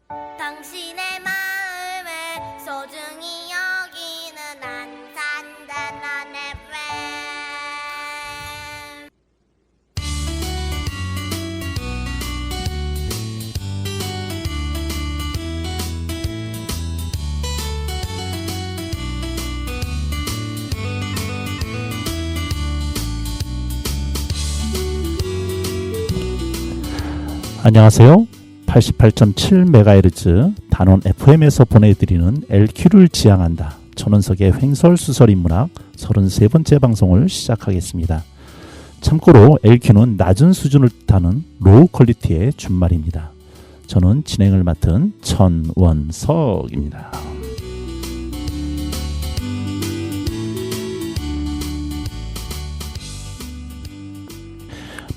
당신의 마음을 소중히 여기는 안산대난 FM. 안녕하세요. 88.7MHz 단원 FM에서 보내드리는 LQ를 지향한다. 전원석의 횡설수설인문학 33번째 방송을 시작하겠습니다. 참고로 LQ는 낮은 수준을 뜻하는 로우 퀄리티의 준말입니다. 저는 진행을 맡은 천원석입니다.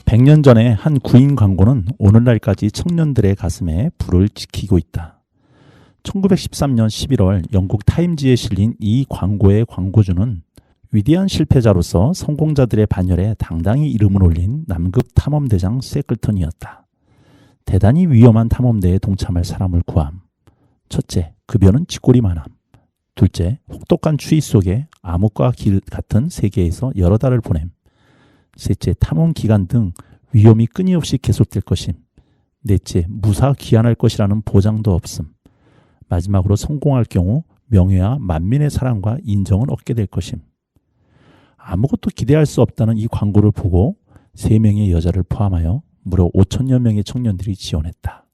100년 전의 한 구인 광고는 오늘날까지 청년들의 가슴에 불을 지키고 있다. 1913년 11월 영국 타임지에 실린 이 광고의 광고주는 위대한 실패자로서 성공자들의 반열에 당당히 이름을 올린 남급 탐험대장 세클턴이었다. 대단히 위험한 탐험대에 동참할 사람을 구함. 첫째, 급여는 쥐꼬리만함. 둘째, 혹독한 추위 속에 암흑과 길 같은 세계에서 여러 달을 보냄. 셋째, 탐험 기간 등 위험이 끊임없이 계속될 것임. 넷째, 무사 귀환할 것이라는 보장도 없음. 마지막으로 성공할 경우 명예와 만민의 사랑과 인정을 얻게 될 것임. 아무것도 기대할 수 없다는 이 광고를 보고 3명의 여자를 포함하여 무려 5천여 명의 청년들이 지원했다.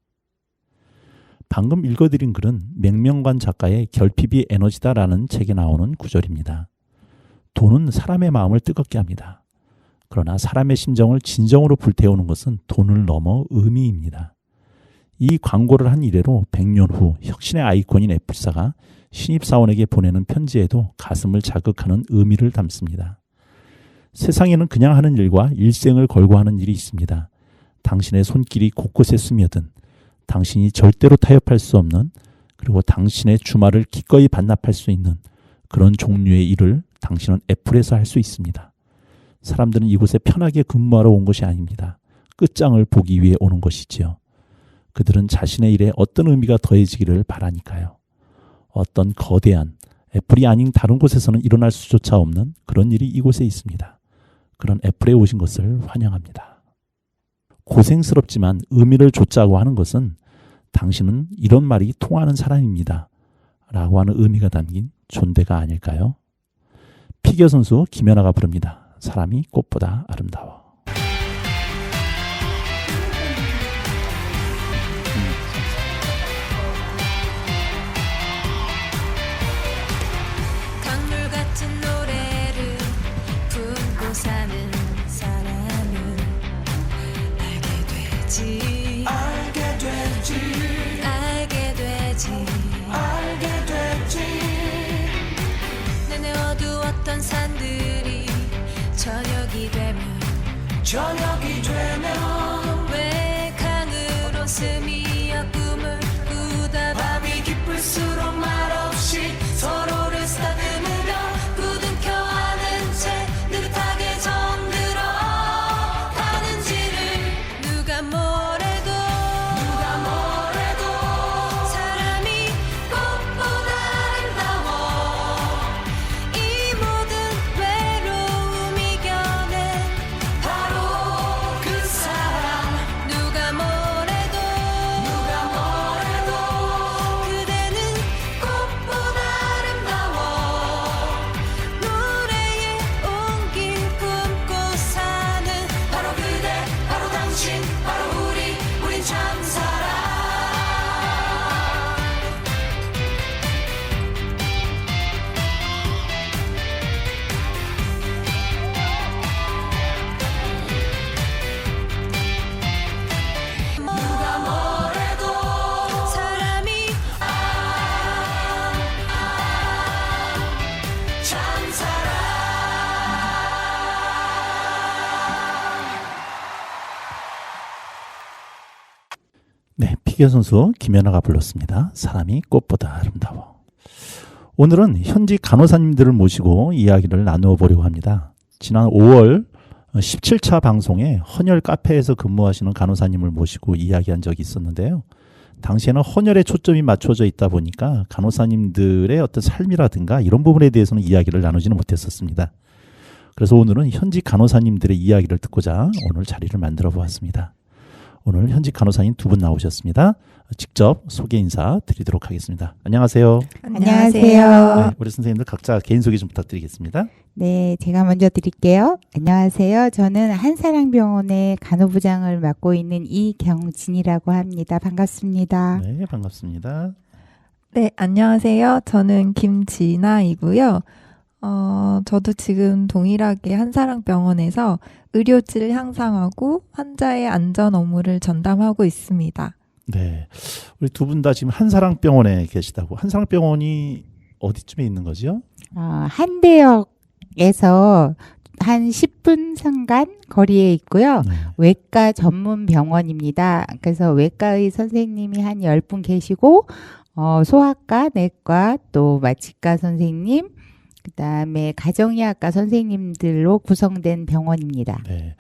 방금 읽어드린 글은 맹명관 작가의 결핍이 에너지다라는 책에 나오는 구절입니다. 돈은 사람의 마음을 뜨겁게 합니다. 그러나 사람의 심정을 진정으로 불태우는 것은 돈을 넘어 의미입니다. 이 광고를 한 이래로 100년 후 혁신의 아이콘인 애플사가 신입사원에게 보내는 편지에도 가슴을 자극하는 의미를 담습니다. 세상에는 그냥 하는 일과 일생을 걸고 하는 일이 있습니다. 당신의 손길이 곳곳에 스며든, 당신이 절대로 타협할 수 없는, 그리고 당신의 주말을 기꺼이 반납할 수 있는 그런 종류의 일을 당신은 애플에서 할 수 있습니다. 사람들은 이곳에 편하게 근무하러 온 것이 아닙니다. 끝장을 보기 위해 오는 것이지요. 그들은 자신의 일에 어떤 의미가 더해지기를 바라니까요. 어떤 거대한 애플이 아닌 다른 곳에서는 일어날 수조차 없는 그런 일이 이곳에 있습니다. 그런 애플에 오신 것을 환영합니다. 고생스럽지만 의미를 좇자고 하는 것은 당신은 이런 말이 통하는 사람입니다. 라고 하는 의미가 담긴 존대가 아닐까요? 피겨 선수 김연아가 부릅니다. 사람이 꽃보다 아름다워. 강물 같은 노래를 품고 사는 사람은 알게 되지 내내 어두웠던 산들이 저녁이 되면 외강으로 스미어 꿈을 꾸다 밤이 깊을수록 말없이 서로를 쓰다듬으며 부둥켜안은 채 느긋하게 정들어 가는지를 누가 뭐래도 사람이 꽃보다 아름다워. 이 모든 외로움 이겨낸 바로 그 사람. 누가 뭐래도 그대는 꽃보다 아름다워. 노래에 온길 품고 사는 바로 그대, 바로 당신, 바로 우린 참사랑. 누가 뭐래도 사람이 참사랑. 네, 피겨 선수 김연아가 불렀습니다. 사람이 꽃보다 아름다워. 오늘은 현직 간호사님들을 모시고 이야기를 나누어 보려고 합니다. 지난 5월 17차 방송에 헌혈 카페에서 근무하시는 간호사님을 모시고 이야기한 적이 있었는데요. 당시에는 헌혈에 초점이 맞춰져 있다 보니까 간호사님들의 어떤 삶이라든가 이런 부분에 대해서는 이야기를 나누지는 못했었습니다. 그래서 오늘은 현직 간호사님들의 이야기를 듣고자 오늘 자리를 만들어 보았습니다. 오늘 현직 간호사님 두 분 나오셨습니다. 직접 소개 인사 드리도록 하겠습니다. 안녕하세요. 안녕하세요. 네, 우리 선생님들 각자 개인 소개 좀 부탁드리겠습니다. 네, 제가 먼저 드릴게요. 안녕하세요. 저는 한사랑병원의 간호부장을 맡고 있는 이경진이라고 합니다. 반갑습니다. 네, 반갑습니다. 네, 안녕하세요. 저는 김진아이고요. 저도 지금 동일하게 한사랑병원에서 의료질 향상하고 환자의 안전 업무를 전담하고 있습니다. 네, 우리 두 분 다 지금 한사랑병원에 계시다고. 한사랑병원이 어디쯤에 있는 거죠? 한대역에서 한 10분 상간 거리에 있고요. 네. 외과 전문 병원입니다. 그래서 외과의 선생님이 한 10분 계시고 소아과, 내과, 또 마취과 선생님, 그다음에 가정의학과 선생님들로 구성된 병원입니다. 네.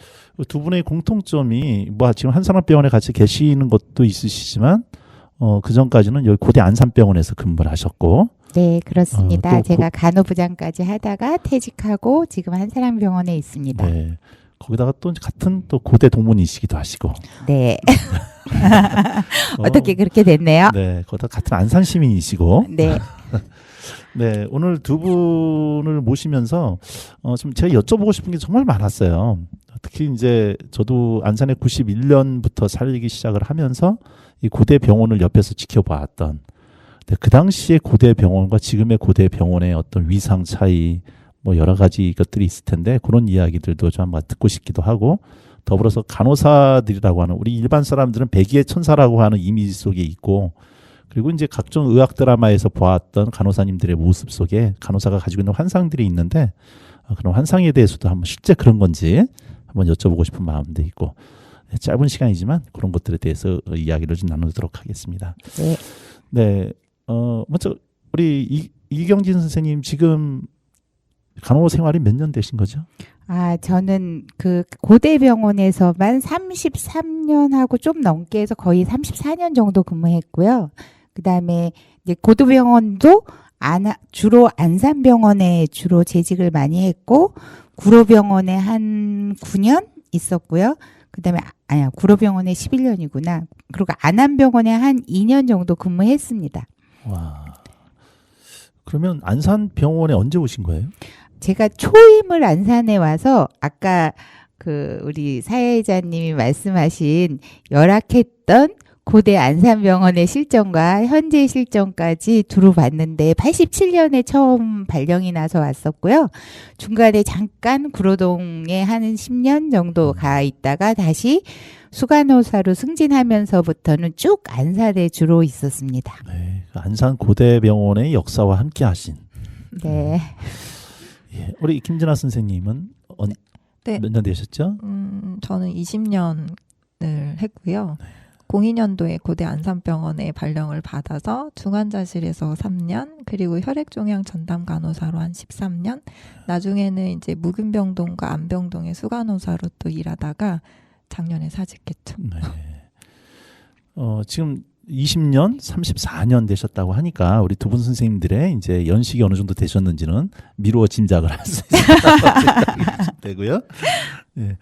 두 분의 공통점이 뭐 지금 한사랑병원에 같이 계시는 것도 있으시지만 그 전까지는 여기 고대 안산병원에서 근무를 하셨고. 네, 그렇습니다. 또 제가 간호부장까지 하다가 퇴직하고 지금 한사랑병원에 있습니다. 네. 거기다가 또 같은 또 고대 동문이시기도 하시고. 네. 어떻게 그렇게 됐네요? 네. 거기다 같은 안산 시민이시고. 네. 네. 오늘 두 분을 모시면서 좀 제가 여쭤보고 싶은 게 정말 많았어요. 특히 이제 저도 안산에 91년부터 살기 시작을 하면서 이 고대 병원을 옆에서 지켜봤던, 그 당시에 고대 병원과 지금의 고대 병원의 어떤 위상 차이, 뭐 여러 가지 것들이 있을 텐데 그런 이야기들도 좀 한번 듣고 싶기도 하고, 더불어서 간호사들이라고 하는, 우리 일반 사람들은 백의의 천사라고 하는 이미지 속에 있고, 그리고 이제 각종 의학 드라마에서 보았던 간호사님들의 모습 속에 간호사가 가지고 있는 환상들이 있는데, 그런 환상에 대해서도 한번 실제 그런 건지 한번 여쭤보고 싶은 마음도 있고, 짧은 시간이지만 그런 것들에 대해서 이야기를 좀 나누도록 하겠습니다. 네. 네. 먼저 우리 이경진 선생님 지금 간호 생활이 몇 년 되신 거죠? 저는 그 고대병원에서만 33년하고 좀 넘게 해서 거의 34년 정도 근무했고요. 그다음에 이제 고대병원도 주로 안산병원에 주로 재직을 많이 했고, 구로병원에 한 9년 있었고요. 그다음에 구로병원에 11년이구나. 그리고 안암병원에 한 2년 정도 근무했습니다. 와. 그러면 안산병원에 언제 오신 거예요? 제가 초임을 안산에 와서 아까 그 우리 사회자님이 말씀하신 열악했던 고대 안산병원의 실정과 현재 실정까지 두루 봤는데 87년에 처음 발령이 나서 왔었고요. 중간에 잠깐 구로동에 한 10년 정도 가 있다가 다시 수간호사로 승진하면서부터는 쭉 안산에 주로 있었습니다. 네. 안산 고대병원의 역사와 함께 하신. 네. 예. 우리 김진아 선생님은 네. 몇 년 되셨죠? 저는 20년을 했고요. 02년도에 고대 안산병원에 발령을 받아서 중환자실에서 3년, 그리고 혈액종양 전담 간호사로 한 13년, 나중에는 이제 묵은병동과 안병동의 수간호사로 또 일하다가 작년에 사직했죠. 네. 지금 20년, 34년 되셨다고 하니까 우리 두 분 선생님들의 이제 연식이 어느 정도 되셨는지는 미루어 짐작을 할 수 있다고 되고요. 네.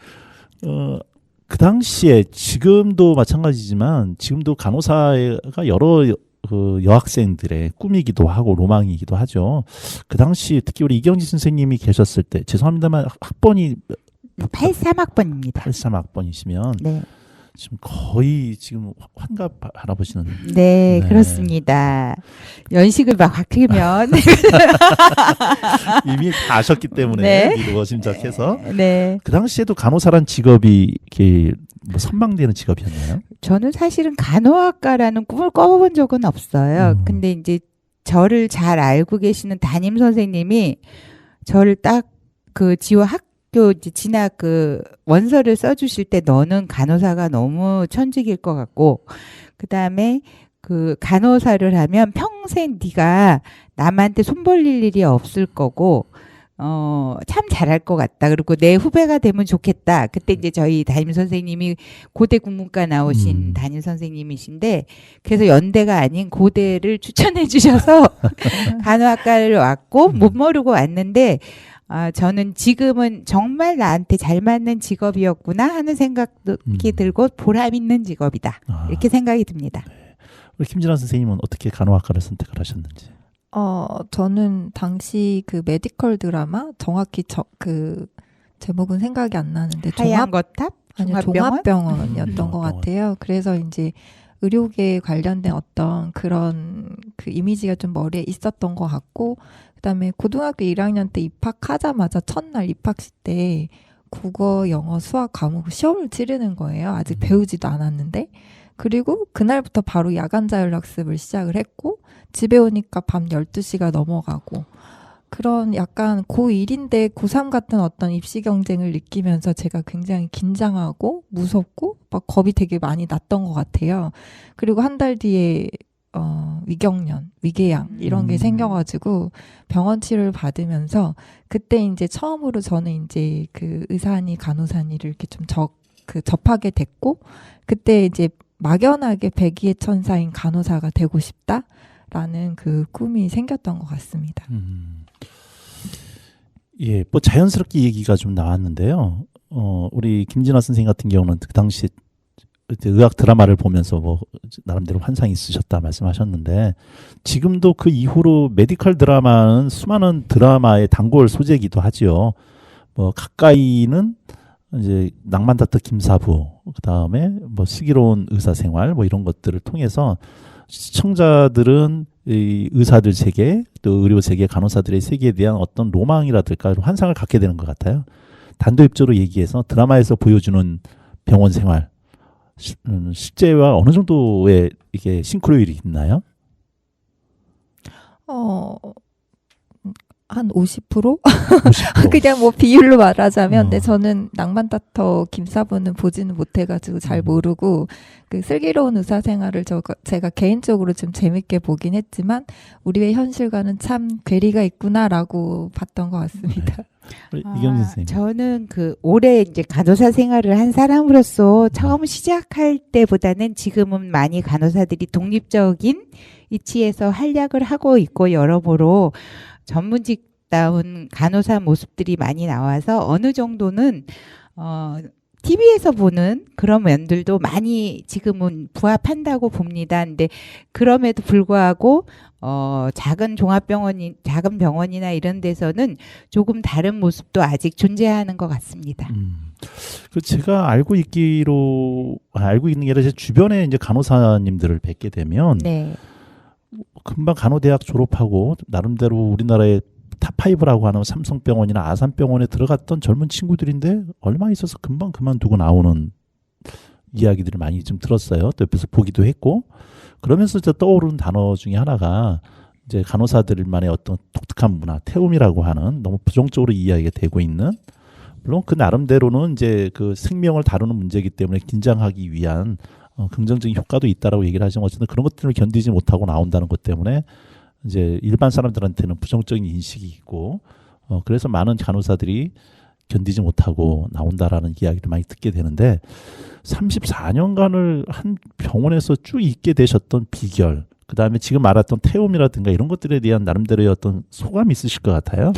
그 당시에 지금도 마찬가지지만 지금도 간호사가 여러 그 여학생들의 꿈이기도 하고 로망이기도 하죠. 그 당시 특히 우리 이경진 선생님이 계셨을 때, 죄송합니다만 학번이 83학번입니다. 83학번이시면 네. 지금 거의 지금 환갑 할아버지는. 네, 네. 그렇습니다. 연식을 막 바뀌면 이미 다 아셨기 때문에 네. 미루어 짐작해서. 네. 그 당시에도 간호사란 직업이 이렇게 뭐 선망되는 직업이었나요? 저는 사실은 간호학과라는 꿈을 꿔본 적은 없어요. 근데 이제 저를 잘 알고 계시는 담임 선생님이 저를 딱 그 학교 이제 진학 그 원서를 써주실 때 너는 간호사가 너무 천직일 것 같고, 그 다음에 그 간호사를 하면 평생 네가 남한테 손 벌릴 일이 없을 거고, 참 잘할 것 같다. 그리고 내 후배가 되면 좋겠다. 그때 이제 저희 담임 선생님이 고대 국문과 나오신 담임 선생님이신데, 그래서 연대가 아닌 고대를 추천해 주셔서 간호학과를 왔고, 못 모르고 왔는데, 저는 지금은 정말 나한테 잘 맞는 직업이었구나 하는 생각이 들고 보람 있는 직업이다. 이렇게 생각이 듭니다. 우리 김진아 선생님은 어떻게 간호학과를 선택을 하셨는지? 저는 당시 그 메디컬 드라마 정확히 그 제목은 생각이 안 나는데 하얀 거탑? 아니요, 종합병원이었던 것 같아요. 그래서 이제 의료계에 관련된 어떤 그런 그 이미지가 좀 머리에 있었던 것 같고, 그다음에 고등학교 1학년 때 입학하자마자 첫날 입학식 때 국어, 영어, 수학 과목 시험을 치르는 거예요. 아직 배우지도 않았는데. 그리고 그날부터 바로 야간 자율학습을 시작을 했고, 집에 오니까 밤 12시가 넘어가고, 그런 약간 고1인데 고3 같은 어떤 입시 경쟁을 느끼면서 제가 굉장히 긴장하고 무섭고 막 겁이 되게 많이 났던 것 같아요. 그리고 한 달 뒤에 위경련, 위궤양 이런 게 생겨가지고 병원 치료를 받으면서, 그때 이제 처음으로 저는 이제 그 의사니 간호사니를 이렇게 좀 접하게 됐고, 그때 이제 막연하게 백의의 천사인 간호사가 되고 싶다라는 그 꿈이 생겼던 것 같습니다. 예, 뭐 자연스럽게 얘기가 좀 나왔는데요. 우리 김진아 선생님 같은 경우는 그 당시 의학 드라마를 보면서 뭐 나름대로 환상이 있으셨다 말씀하셨는데, 지금도 그 이후로 메디컬 드라마는 수많은 드라마의 단골 소재이기도 하지요. 뭐 가까이는 이제 낭만닥터 김사부, 그 다음에 뭐 슬기로운 의사생활 뭐 이런 것들을 통해서 시청자들은 이 의사들 세계, 또 의료 세계, 간호사들의 세계에 대한 어떤 로망이라든가 환상을 갖게 되는 것 같아요. 단도입적으로 얘기해서 드라마에서 보여주는 병원 생활, 실제와 어느 정도의 이게 싱크로율이 있나요? 한 50%? 50%. 그냥 뭐 비율로 말하자면, 근데 저는 낭만닥터 김사부는 보지는 못해가지고 잘 모르고, 그 슬기로운 의사생활을 제가 개인적으로 좀 재밌게 보긴 했지만, 우리의 현실과는 참 괴리가 있구나라고 봤던 것 같습니다. 이경진 선생님. 저는 그 올해 이제 간호사 생활을 한 사람으로서 처음 시작할 때보다는 지금은 많이 간호사들이 독립적인 위치에서 활약을 하고 있고, 여러모로 전문직다운 간호사 모습들이 많이 나와서 어느 정도는 TV에서 보는 그런 면들도 많이 지금은 부합한다고 봅니다. 근데 그럼에도 불구하고 작은 작은 병원이나 이런 데서는 조금 다른 모습도 아직 존재하는 것 같습니다. 그 제가 알고 있는 게 아니라 제 주변에 이제 간호사님들을 뵙게 되면 네. 금방 간호대학 졸업하고 나름대로 우리나라의 탑5라고 하는 삼성병원이나 아산병원에 들어갔던 젊은 친구들인데 얼마 있어서 금방 그만두고 나오는 이야기들을 많이 좀 들었어요. 또 옆에서 보기도 했고, 그러면서 이제 떠오르는 단어 중에 하나가 이제 간호사들만의 어떤 독특한 문화, 태움이라고 하는, 너무 부정적으로 이야기가 되고 있는, 물론 그 나름대로는 이제 그 생명을 다루는 문제이기 때문에 긴장하기 위한 긍정적인 효과도 있다라고 얘기를 하지만, 어쨌든 그런 것들을 견디지 못하고 나온다는 것 때문에 이제 일반 사람들한테는 부정적인 인식이 있고, 그래서 많은 간호사들이 견디지 못하고 나온다라는 이야기를 많이 듣게 되는데, 34년간을 한 병원에서 쭉 있게 되셨던 비결, 그 다음에 지금 말했던 태움이라든가 이런 것들에 대한 나름대로의 어떤 소감이 있으실 것 같아요.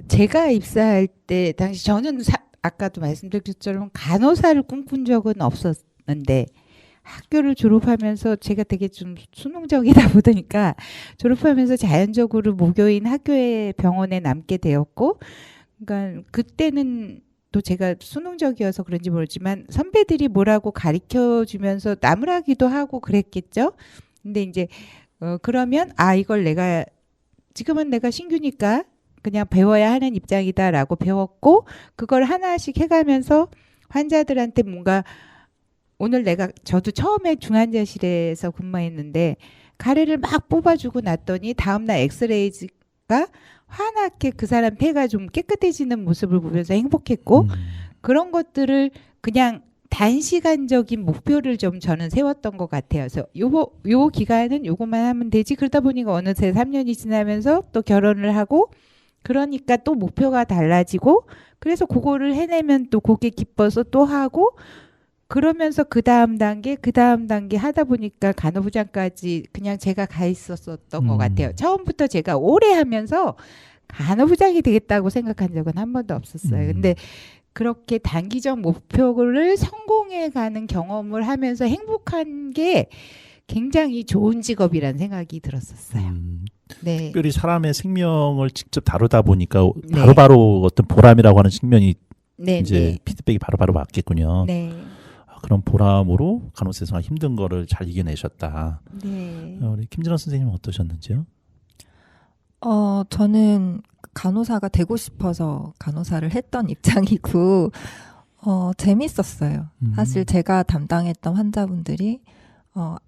제가 입사할 때 당시 저는 아까도 말씀드린 것처럼 간호사를 꿈꾼 적은 없었는데, 학교를 졸업하면서 제가 되게 좀 수능적이다 보니까 졸업하면서 자연적으로 모교인 학교에 병원에 남게 되었고, 그러니까 그때는 또 제가 수능적이어서 그런지 모르지만 선배들이 뭐라고 가르쳐 주면서 나무라기도 하고 그랬겠죠. 근데 이제 그러면 이걸 지금은 내가 신규니까 그냥 배워야 하는 입장이다라고 배웠고, 그걸 하나씩 해가면서 환자들한테 뭔가, 오늘 저도 처음에 중환자실에서 근무했는데 가래를 막 뽑아주고 났더니 다음날 엑스레이가 환하게 그 사람 폐가 좀 깨끗해지는 모습을 보면서 행복했고, 그런 것들을 그냥 단시간적인 목표를 좀 저는 세웠던 것 같아요. 그래서 요 기간은 요것만 하면 되지. 그러다 보니까 어느새 3년이 지나면서 또 결혼을 하고, 그러니까 또 목표가 달라지고 그래서 그거를 해내면 또 그게 기뻐서 또 하고 그러면서 그 다음 단계 하다 보니까 간호부장까지 그냥 제가 가 있었던 것 같아요. 처음부터 제가 오래 하면서 간호부장이 되겠다고 생각한 적은 한 번도 없었어요. 근데 그렇게 단기적 목표를 성공해가는 경험을 하면서 행복한 게 굉장히 좋은 직업이라는 생각이 들었었어요. 네. 특별히 사람의 생명을 직접 다루다 보니까 네. 바로바로 어떤 보람이라고 하는 측면이 네, 이제 네. 피드백이 바로바로 왔겠군요. 네. 그런 보람으로 간호사 생활 힘든 거를 잘 이겨내셨다. 네. 우리 김진원 선생님은 어떠셨는지요? 저는 간호사가 되고 싶어서 간호사를 했던 입장이고, 재밌었어요. 사실 제가 담당했던 환자분들이,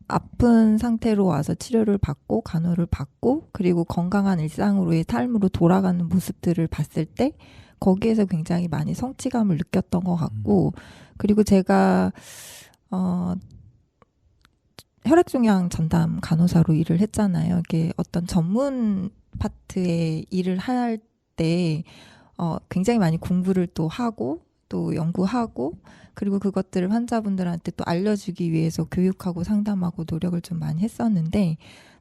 아픈 상태로 와서 치료를 받고, 간호를 받고, 그리고 건강한 일상으로의 삶으로 돌아가는 모습들을 봤을 때, 거기에서 굉장히 많이 성취감을 느꼈던 것 같고, 그리고 제가, 혈액종양 전담 간호사로 일을 했잖아요. 이게 어떤 전문 파트의 일을 할 때 굉장히 많이 공부를 또 하고 또 연구하고 그리고 그것들을 환자분들한테 또 알려주기 위해서 교육하고 상담하고 노력을 좀 많이 했었는데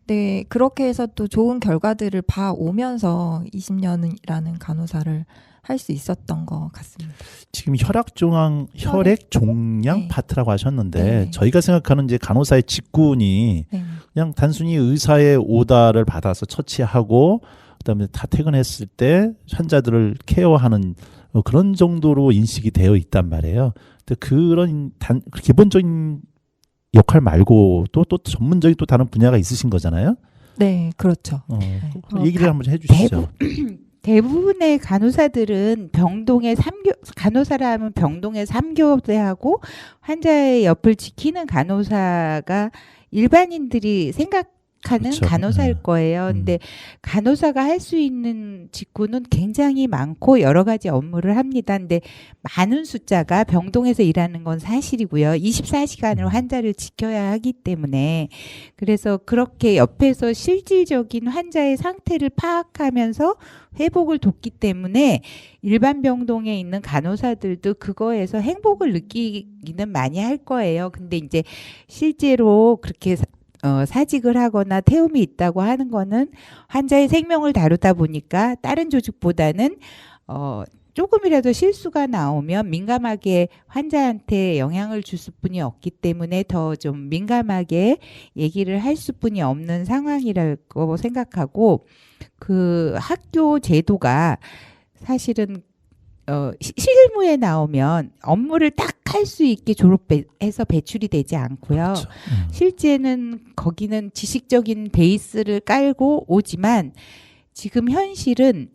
네, 그렇게 해서 또 좋은 결과들을 봐오면서 20년이라는 간호사를 할 수 있었던 것 같습니다. 지금 혈액종양 네. 파트라고 하셨는데 네. 저희가 생각하는 이제 간호사의 직군이 네. 그냥 단순히 의사의 오다를 받아서 처치하고 그다음에 다 퇴근했을 때 환자들을 케어하는 그런 정도로 인식이 되어 있단 말이에요. 근데 그런 기본적인 역할 말고 또 전문적인 또 다른 분야가 있으신 거잖아요. 네, 그렇죠. 얘기를 한번 해주시죠. 대부분의 간호사들은 간호사라 하면 병동에 3교대하고 환자의 옆을 지키는 간호사가 일반인들이 생각하는 그렇죠. 간호사일 거예요. 근데 간호사가 할 수 있는 직군은 굉장히 많고 여러 가지 업무를 합니다. 근데 많은 숫자가 병동에서 일하는 건 사실이고요. 24시간을 환자를 지켜야 하기 때문에 그래서 그렇게 옆에서 실질적인 환자의 상태를 파악하면서 회복을 돕기 때문에 일반 병동에 있는 간호사들도 그거에서 행복을 느끼기는 많이 할 거예요. 근데 이제 실제로 그렇게 사직을 하거나 태움이 있다고 하는 거는 환자의 생명을 다루다 보니까 다른 조직보다는 조금이라도 실수가 나오면 민감하게 환자한테 영향을 줄 수뿐이 없기 때문에 더 좀 민감하게 얘기를 할 수뿐이 없는 상황이라고 생각하고 그 학교 제도가 사실은 실무에 나오면 업무를 딱 할 수 있게 졸업해서 배출이 되지 않고요. 그렇죠. 실제는 거기는 지식적인 베이스를 깔고 오지만 지금 현실은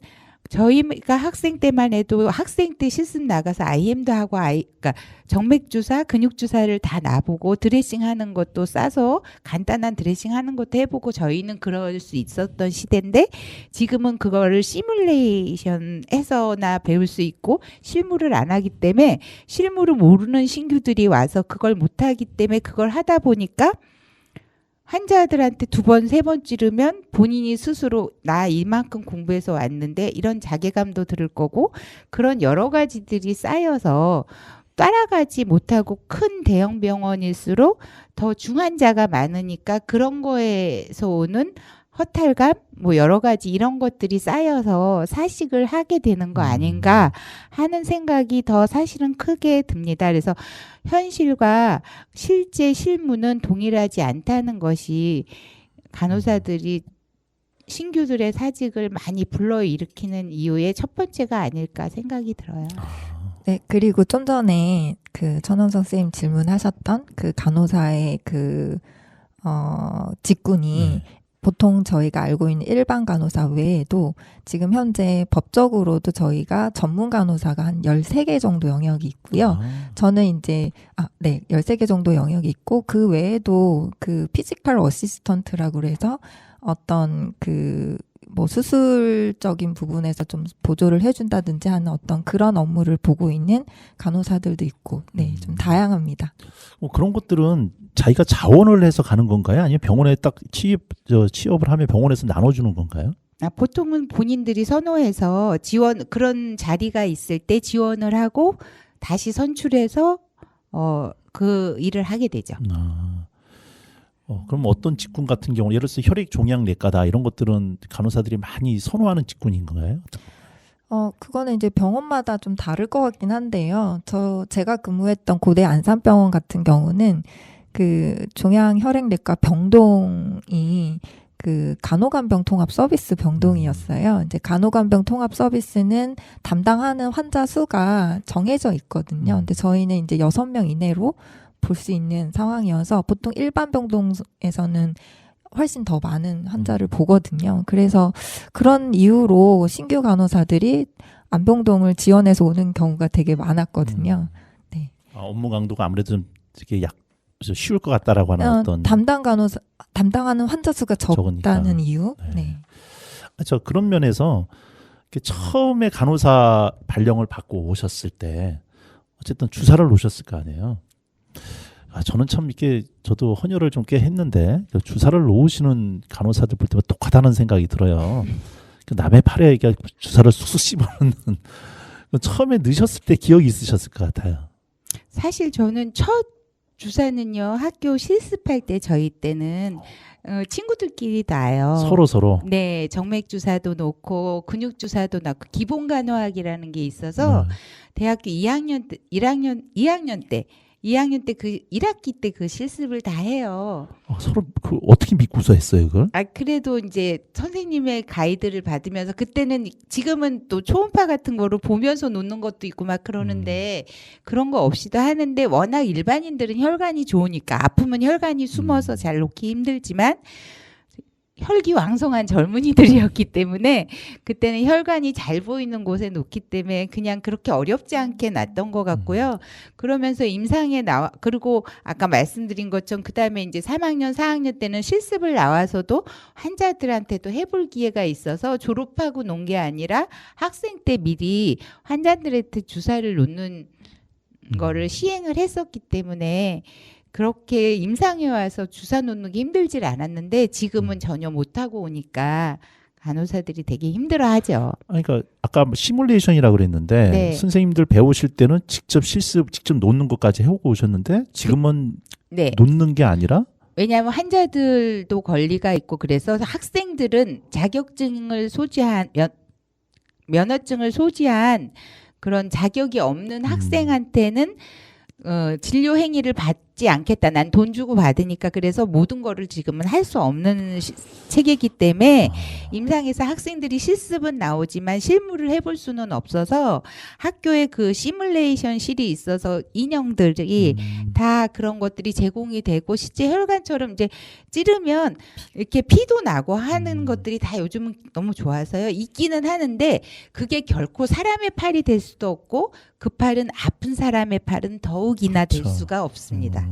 저희가 학생 때만 해도 학생 때 실습 나가서 IM도 하고 그러니까 정맥주사, 근육주사를 다 놔보고 드레싱하는 것도 싸서 간단한 드레싱하는 것도 해보고 저희는 그럴 수 있었던 시대인데 지금은 그거를 시뮬레이션해서나 배울 수 있고 실무를 안 하기 때문에 실무를 모르는 신규들이 와서 그걸 못하기 때문에 그걸 하다 보니까 환자들한테 2번, 3번 찌르면 본인이 스스로 나 이만큼 공부해서 왔는데 이런 자괴감도 들을 거고 그런 여러 가지들이 쌓여서 따라가지 못하고 큰 대형 병원일수록 더 중환자가 많으니까 그런 거에서 오는 허탈감, 뭐 여러 가지 이런 것들이 쌓여서 사직을 하게 되는 거 아닌가 하는 생각이 더 사실은 크게 듭니다. 그래서 현실과 실제 실무는 동일하지 않다는 것이 간호사들이 신규들의 사직을 많이 불러일으키는 이유의 첫 번째가 아닐까 생각이 들어요. 네, 그리고 좀 전에 그 천원성 선생님 질문하셨던 그 간호사의 그, 직군이 보통 저희가 알고 있는 일반 간호사 외에도 지금 현재 법적으로도 저희가 전문 간호사가 한 13개 정도 영역이 있고요. 저는 이제, 13개 정도 영역이 있고 그 외에도 그 피지컬 어시스턴트라고 그래서 어떤 그 뭐 수술적인 부분에서 좀 보조를 해준다든지 하는 어떤 그런 업무를 보고 있는 간호사들도 있고, 네, 좀 다양합니다. 그런 것들은 자기가 자원을 해서 가는 건가요? 아니면 병원에 딱 취업을 하면 병원에서 나눠주는 건가요? 보통은 본인들이 선호해서 지원 그런 자리가 있을 때 지원을 하고 다시 선출해서 그 일을 하게 되죠. 그럼 어떤 직군 같은 경우 예를 들어서 혈액 종양내과다 이런 것들은 간호사들이 많이 선호하는 직군인 건가요? 그거는 이제 병원마다 좀 다를 것 같긴 한데요. 제가 근무했던 고대 안산병원 같은 경우는 그 종양혈액내과 병동이 그 간호간병 통합 서비스 병동이었어요. 이제 간호간병 통합 서비스는 담당하는 환자 수가 정해져 있거든요. 근데 저희는 이제 6명 이내로 볼 수 있는 상황이어서 보통 일반 병동에서는 훨씬 더 많은 환자를 보거든요. 그래서 그런 이유로 신규 간호사들이 안병동을 지원해서 오는 경우가 되게 많았거든요. 네. 업무 강도가 아무래도 좀 이렇게 쉬울 것 같다라고 하는 어떤 담당하는 환자 수가 적다는 적으니까. 이유. 네. 네. 저 그런 면에서 이렇게 처음에 간호사 발령을 받고 오셨을 때 어쨌든 주사를 놓으셨을 거 아니에요. 저는 참 이렇게 저도 헌혈을 좀 꽤 했는데 주사를 놓으시는 간호사들 볼 때마다 독하다는 생각이 들어요. 남의 팔에 이렇게 주사를 쑥쑥 씹어넣는 처음에 넣으셨을 때 기억이 있으셨을 것 같아요. 사실 저는 첫 주사는요 학교 실습할 때 저희 때는 친구들끼리 놔요. 서로. 네, 정맥 주사도 놓고 근육 주사도 놓고 기본 간호학이라는 게 있어서 대학교 2학년 때 2학년 때 그 1학기 때 그 실습을 다 해요. 서로 어떻게 믿고서 했어요, 그걸? 그래도 이제 선생님의 가이드를 받으면서 그때는 지금은 또 초음파 같은 거로 보면서 놓는 것도 있고 막 그러는데 그런 거 없이도 하는데 워낙 일반인들은 혈관이 좋으니까 아프면 혈관이 숨어서 잘 놓기 힘들지만 혈기왕성한 젊은이들이었기 때문에 그때는 혈관이 잘 보이는 곳에 놓기 때문에 그냥 그렇게 어렵지 않게 놨던 것 같고요. 그러면서 임상에 그리고 아까 말씀드린 것처럼 그다음에 이제 3학년, 4학년 때는 실습을 나와서도 환자들한테도 해볼 기회가 있어서 졸업하고 놓은 게 아니라 학생 때 미리 환자들한테 주사를 놓는 거를 시행을 했었기 때문에 그렇게 임상에 와서 주사 놓는 게 힘들질 않았는데 지금은 전혀 못하고 오니까 간호사들이 되게 힘들어하죠. 그러니까 아까 시뮬레이션이라고 그랬는데 네. 선생님들 배우실 때는 직접 실습, 직접 놓는 것까지 해오고 오셨는데 지금은 네. 놓는 게 아니라 왜냐하면 환자들도 권리가 있고 그래서 학생들은 자격증을 소지한 면허증을 소지한 그런 자격이 없는 학생한테는 진료 행위를 받지 않겠다. 난 돈 주고 받으니까 그래서 모든 거를 지금은 할 수 없는 체계이기 때문에 임상에서 학생들이 실습은 나오지만 실무를 해볼 수는 없어서 학교에 그 시뮬레이션실이 있어서 인형들이 다 그런 것들이 제공이 되고 실제 혈관처럼 이제 찌르면 이렇게 피도 나고 하는 것들이 다 요즘은 너무 좋아서요. 있기는 하는데 그게 결코 사람의 팔이 될 수도 없고 그 팔은 아픈 사람의 팔은 더욱이나 될 그렇죠. 수가 없습니다.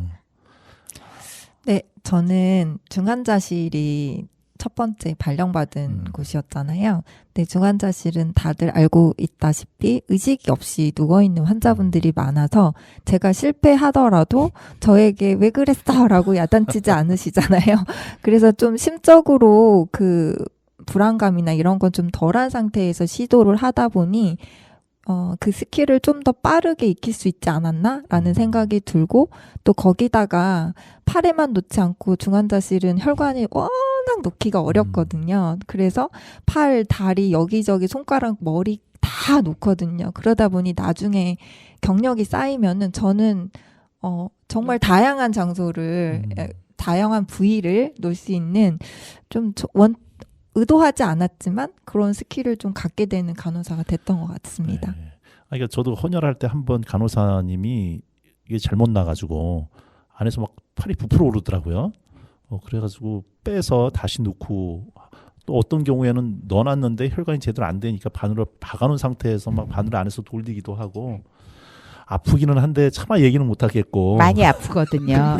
네, 저는 중환자실이 첫 번째 발령받은 곳이었잖아요. 근데 중환자실은 다들 알고 있다시피 의식이 없이 누워있는 환자분들이 많아서 제가 실패하더라도 저에게 왜 그랬어? 라고 야단치지 않으시잖아요. 그래서 좀 심적으로 그 불안감이나 이런 건 좀 덜한 상태에서 시도를 하다 보니 그 스킬을 좀 더 빠르게 익힐 수 있지 않았나? 라는 생각이 들고 또 거기다가 팔에만 놓지 않고 중환자실은 혈관이 워낙 놓기가 어렵거든요. 그래서 팔, 다리, 여기저기 손가락, 머리 다 놓거든요. 그러다 보니 나중에 경력이 쌓이면은 저는 정말 다양한 장소를 다양한 부위를 놓을 수 있는 좀 의도하지 않았지만 그런 스킬을 좀 갖게 되는 간호사가 됐던 것 같습니다. 네. 그러니까 저도 헌혈할 때 한 번 간호사님이 이게 잘못 나가지고 안에서 막 팔이 부풀어 오르더라고요. 그래가지고 빼서 다시 넣고 또 어떤 경우에는 넣어놨는데 혈관이 제대로 안 되니까 바늘을 박아놓은 상태에서 막 바늘 안에서 돌리기도 하고 아프기는 한데 차마 얘기는 못 하겠고 많이 아프거든요.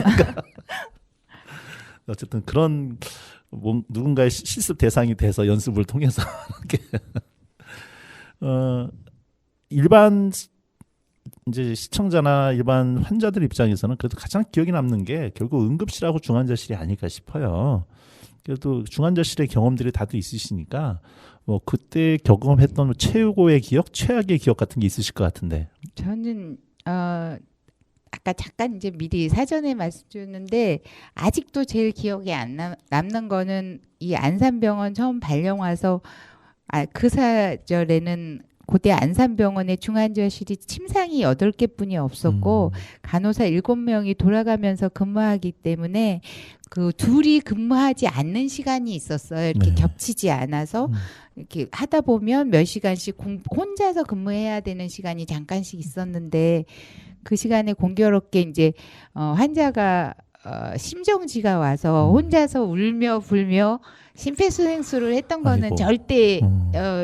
어쨌든 그런 누군가의 실습 대상이 돼서 연습을 통해서 이렇게 일반 이제 시청자나 일반 환자들 입장에서는 그래도 가장 기억에 남는 게 결국 응급실하고 중환자실이 아닐까 싶어요. 그래도 중환자실의 경험들이 다들 있으시니까 뭐 그때 경험했던 최고의 기억, 최악의 기억 같은 게 있으실 것 같은데. 저는 아까 잠깐 이제 미리 사전에 말씀드렸는데 아직도 제일 기억에 안 남는 거는 이 안산병원 처음 발령 와서 그 사절에는 고대 안산병원의 중환자실이 침상이 8개뿐이 없었고 간호사 7명이 돌아가면서 근무하기 때문에 그 둘이 근무하지 않는 시간이 있었어요. 이렇게 네. 겹치지 않아서 이렇게 하다 보면 몇 시간씩 혼자서 근무해야 되는 시간이 잠깐씩 있었는데 그 시간에 공교롭게 이제 환자가 심정지가 와서 혼자서 울며 불며 심폐소생술을 했던 거는 아이고. 절대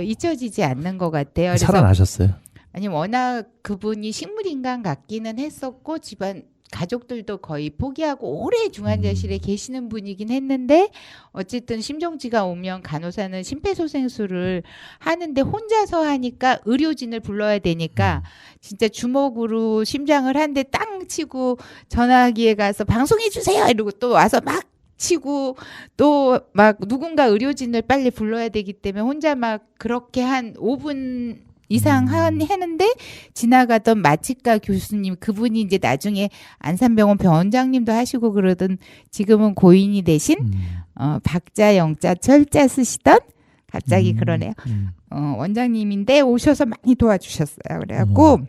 잊혀지지 않는 것 같아요. 그래서 살아나셨어요? 아니 워낙 그분이 식물인간 같기는 했었고 집안 가족들도 거의 포기하고 오래 중환자실에 계시는 분이긴 했는데 어쨌든 심정지가 오면 간호사는 심폐소생술을 하는데 혼자서 하니까 의료진을 불러야 되니까 진짜 주먹으로 심장을 한 대 땅 치고 전화기에 가서 방송해 주세요 이러고 또 와서 막 치고 또 막 누군가 의료진을 빨리 불러야 되기 때문에 혼자 막 그렇게 한 5분 이상 했는데 지나가던 마취과 교수님 그분이 이제 나중에 안산병원 병원장님도 하시고 그러던 지금은 고인이 되신 박자 영자 철자 쓰시던 갑자기 그러네요. 원장님인데 오셔서 많이 도와주셨어요. 그래갖고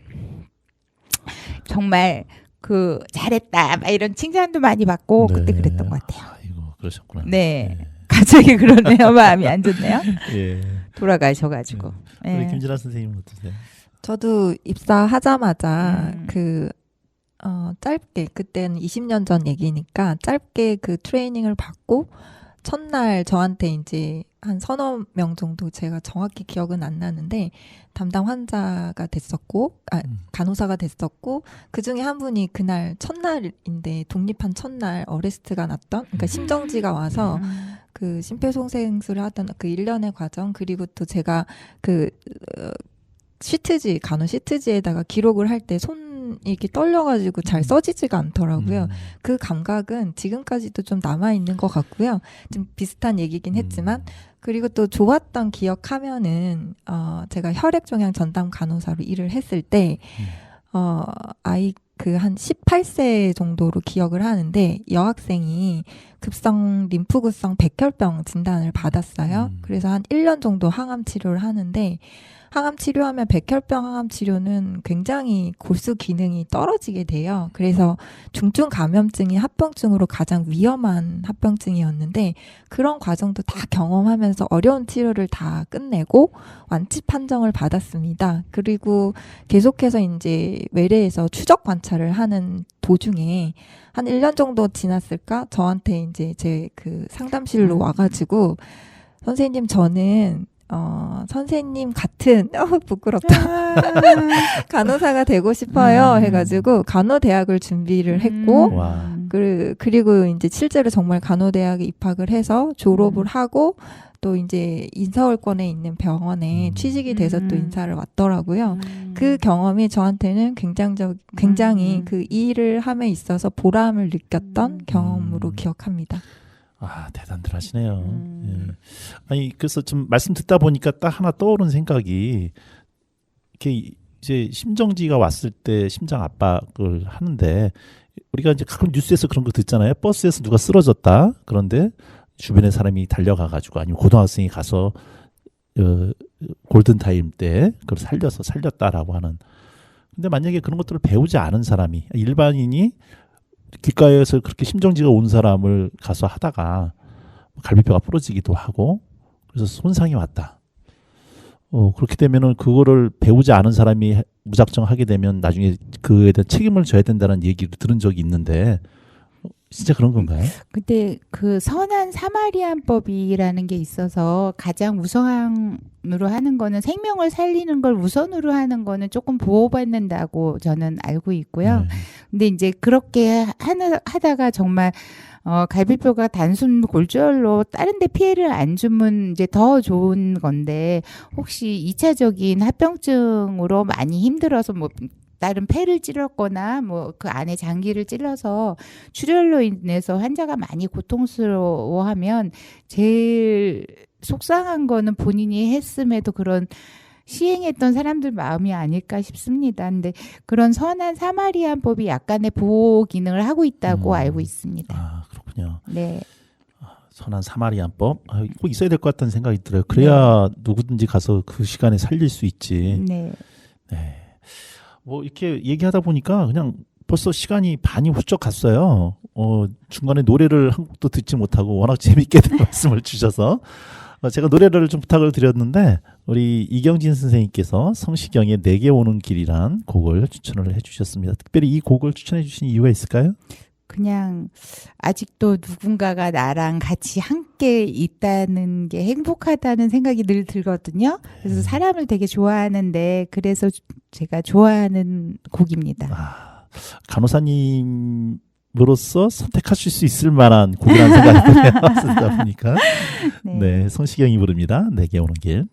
정말 그 잘했다 막 이런 칭찬도 많이 받고 네. 그때 그랬던 것 같아요. 아이고 그러셨구나. 네. 갑자기 그러네요. 마음이 안 좋네요. 예. 돌아가셔가지고. 우리 네. 김진아 선생님은 어떠세요? 저도 입사하자마자 짧게 그때는 20년 전 얘기니까 짧게 그 트레이닝을 받고 첫날 저한테 이제 한 서너 명 정도 제가 정확히 기억은 안 나는데 담당 환자가 됐었고 간호사가 됐었고 그 중에 한 분이 그날 첫날인데 독립한 첫날 어레스트가 났던 그러니까 심정지가 와서 그 심폐소생술을 하던 그 1년의 과정 그리고 또 제가 그 시트지 간호 시트지에다가 기록을 할 때 손 이렇게 떨려가지고 잘 써지지가 않더라고요. 그 감각은 지금까지도 좀 남아있는 것 같고요. 좀 비슷한 얘기긴 했지만 그리고 또 좋았던 기억하면은 제가 혈액종양 전담 간호사로 일을 했을 때 아이 그 한 18세 정도로 기억을 하는데 여학생이 급성 림프구성 백혈병 진단을 받았어요. 그래서 한 1년 정도 항암 치료를 하는데 항암 치료하면 백혈병 항암 치료는 굉장히 골수 기능이 떨어지게 돼요. 그래서 중증 감염증이 합병증으로 가장 위험한 합병증이었는데 그런 과정도 다 경험하면서 어려운 치료를 다 끝내고 완치 판정을 받았습니다. 그리고 계속해서 이제 외래에서 추적 관찰을 하는 도중에 한 1년 정도 지났을까? 저한테 이제 제 그 상담실로 와가지고 선생님 저는 선생님 같은 부끄럽다 간호사가 되고 싶어요 해가지고 간호대학을 준비를 했고 와. 그리고 이제 실제로 정말 간호대학에 입학을 해서 졸업을 하고 또 이제 인사월권에 있는 병원에 취직이 돼서 또 인사를 왔더라고요. 그 경험이 저한테는 굉장히 그 일을 함에 있어서 보람을 느꼈던 경험으로 기억합니다. 아, 대단들 하시네요. 예. 아니, 그래서 좀 말씀 듣다 보니까 딱 하나 떠오른 생각이, 이렇게 이제 심정지가 왔을 때 심장 압박을 하는데, 우리가 이제 가끔 뉴스에서 그런 거 듣잖아요. 버스에서 누가 쓰러졌다. 그런데 주변에 사람이 달려가가지고, 아니면 고등학생이 가서, 골든타임 때 그걸 살렸다라고 하는. 근데 만약에 그런 것들을 배우지 않은 사람이, 일반인이 귓가에서 그렇게 심정지가 온 사람을 가서 하다가 갈비뼈가 부러지기도 하고 그래서 손상이 왔다. 그렇게 되면은 그거를 배우지 않은 사람이 무작정 하게 되면 나중에 그에 대한 책임을 져야 된다는 얘기를 들은 적이 있는데 진짜 그런 건가요? 근데 그 선한 사마리안법이라는 게 있어서 가장 우선으로 하는 거는 생명을 살리는 걸 우선으로 하는 거는 조금 보호받는다고 저는 알고 있고요. 네. 근데 이제 그렇게 하다가 정말 갈비뼈가 단순 골절로 다른 데 피해를 안 주면 이제 더 좋은 건데 혹시 2차적인 합병증으로 많이 힘들어서 뭐 다른 폐를 찔렀거나 뭐 그 안에 장기를 찔러서 출혈로 인해서 환자가 많이 고통스러워하면 제일 속상한 거는 본인이 했음에도 그런 시행했던 사람들 마음이 아닐까 싶습니다. 근데 그런 선한 사마리안법이 약간의 보호 기능을 하고 있다고 알고 있습니다. 아, 그렇군요. 네. 선한 사마리안법 꼭 있어야 될 것 같다는 생각이 들어요. 그래야 누구든지 가서 그 시간에 살릴 수 있지. 네. 네. 뭐 이렇게 얘기하다 보니까 그냥 벌써 시간이 반이 훌쩍 갔어요. 중간에 노래를 한 곡도 듣지 못하고 워낙 재밌게들 말씀을 주셔서 제가 노래를 좀 부탁을 드렸는데 우리 이경진 선생님께서 성시경의 내게 오는 길이란 곡을 추천을 해주셨습니다. 특별히 이 곡을 추천해 주신 이유가 있을까요? 그냥 아직도 누군가가 나랑 같이 함께 있다는 게 행복하다는 생각이 늘 들거든요. 그래서 사람을 되게 좋아하는데 그래서 제가 좋아하는 곡입니다. 간호사님으로서 선택하실 수 있을 만한 곡이라는 생각이 드네요. 쓰다 보니까. 네, 성시경이 부릅니다. 내게 오는 길.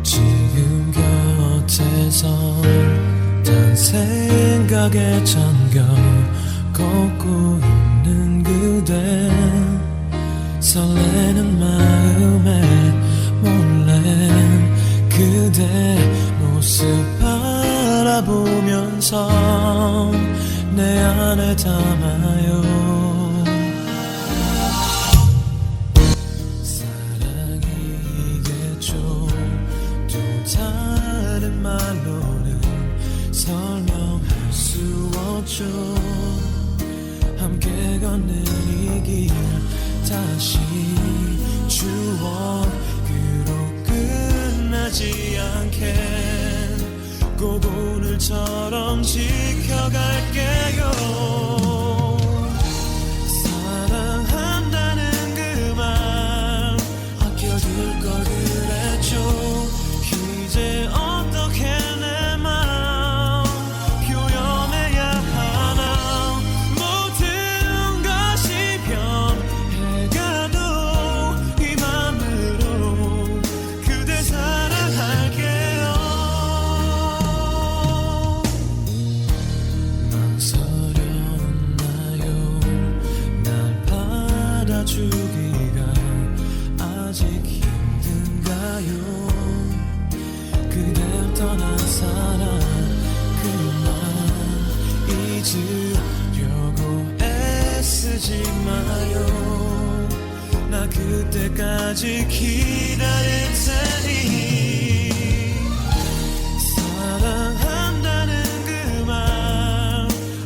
지금 곁에서 단 생각에 잠겨 걷고 있는 그대 설레는 마음에 몰래 그대 모습 바라보면서 내 안에 담아요 다른 말로는 설명할 수 없죠 함께 걷는 이 길 다시 추억으로 끝나지 않게 꼭 오늘처럼 지켜갈게요 사랑한다는 그 말 아껴둘 걸 그랬죠 이제 어떻게 내 마음 표현해야 하나 모든 것이 변해가도 이 맘으로 그대 사랑할게요 망설였나요 날 받아주기가 아직 힘든가요 그댈 떠난 사람 그만 잊으려고 애쓰지 마요 나 그때까지 기다릴 테니 사랑한다는 그 말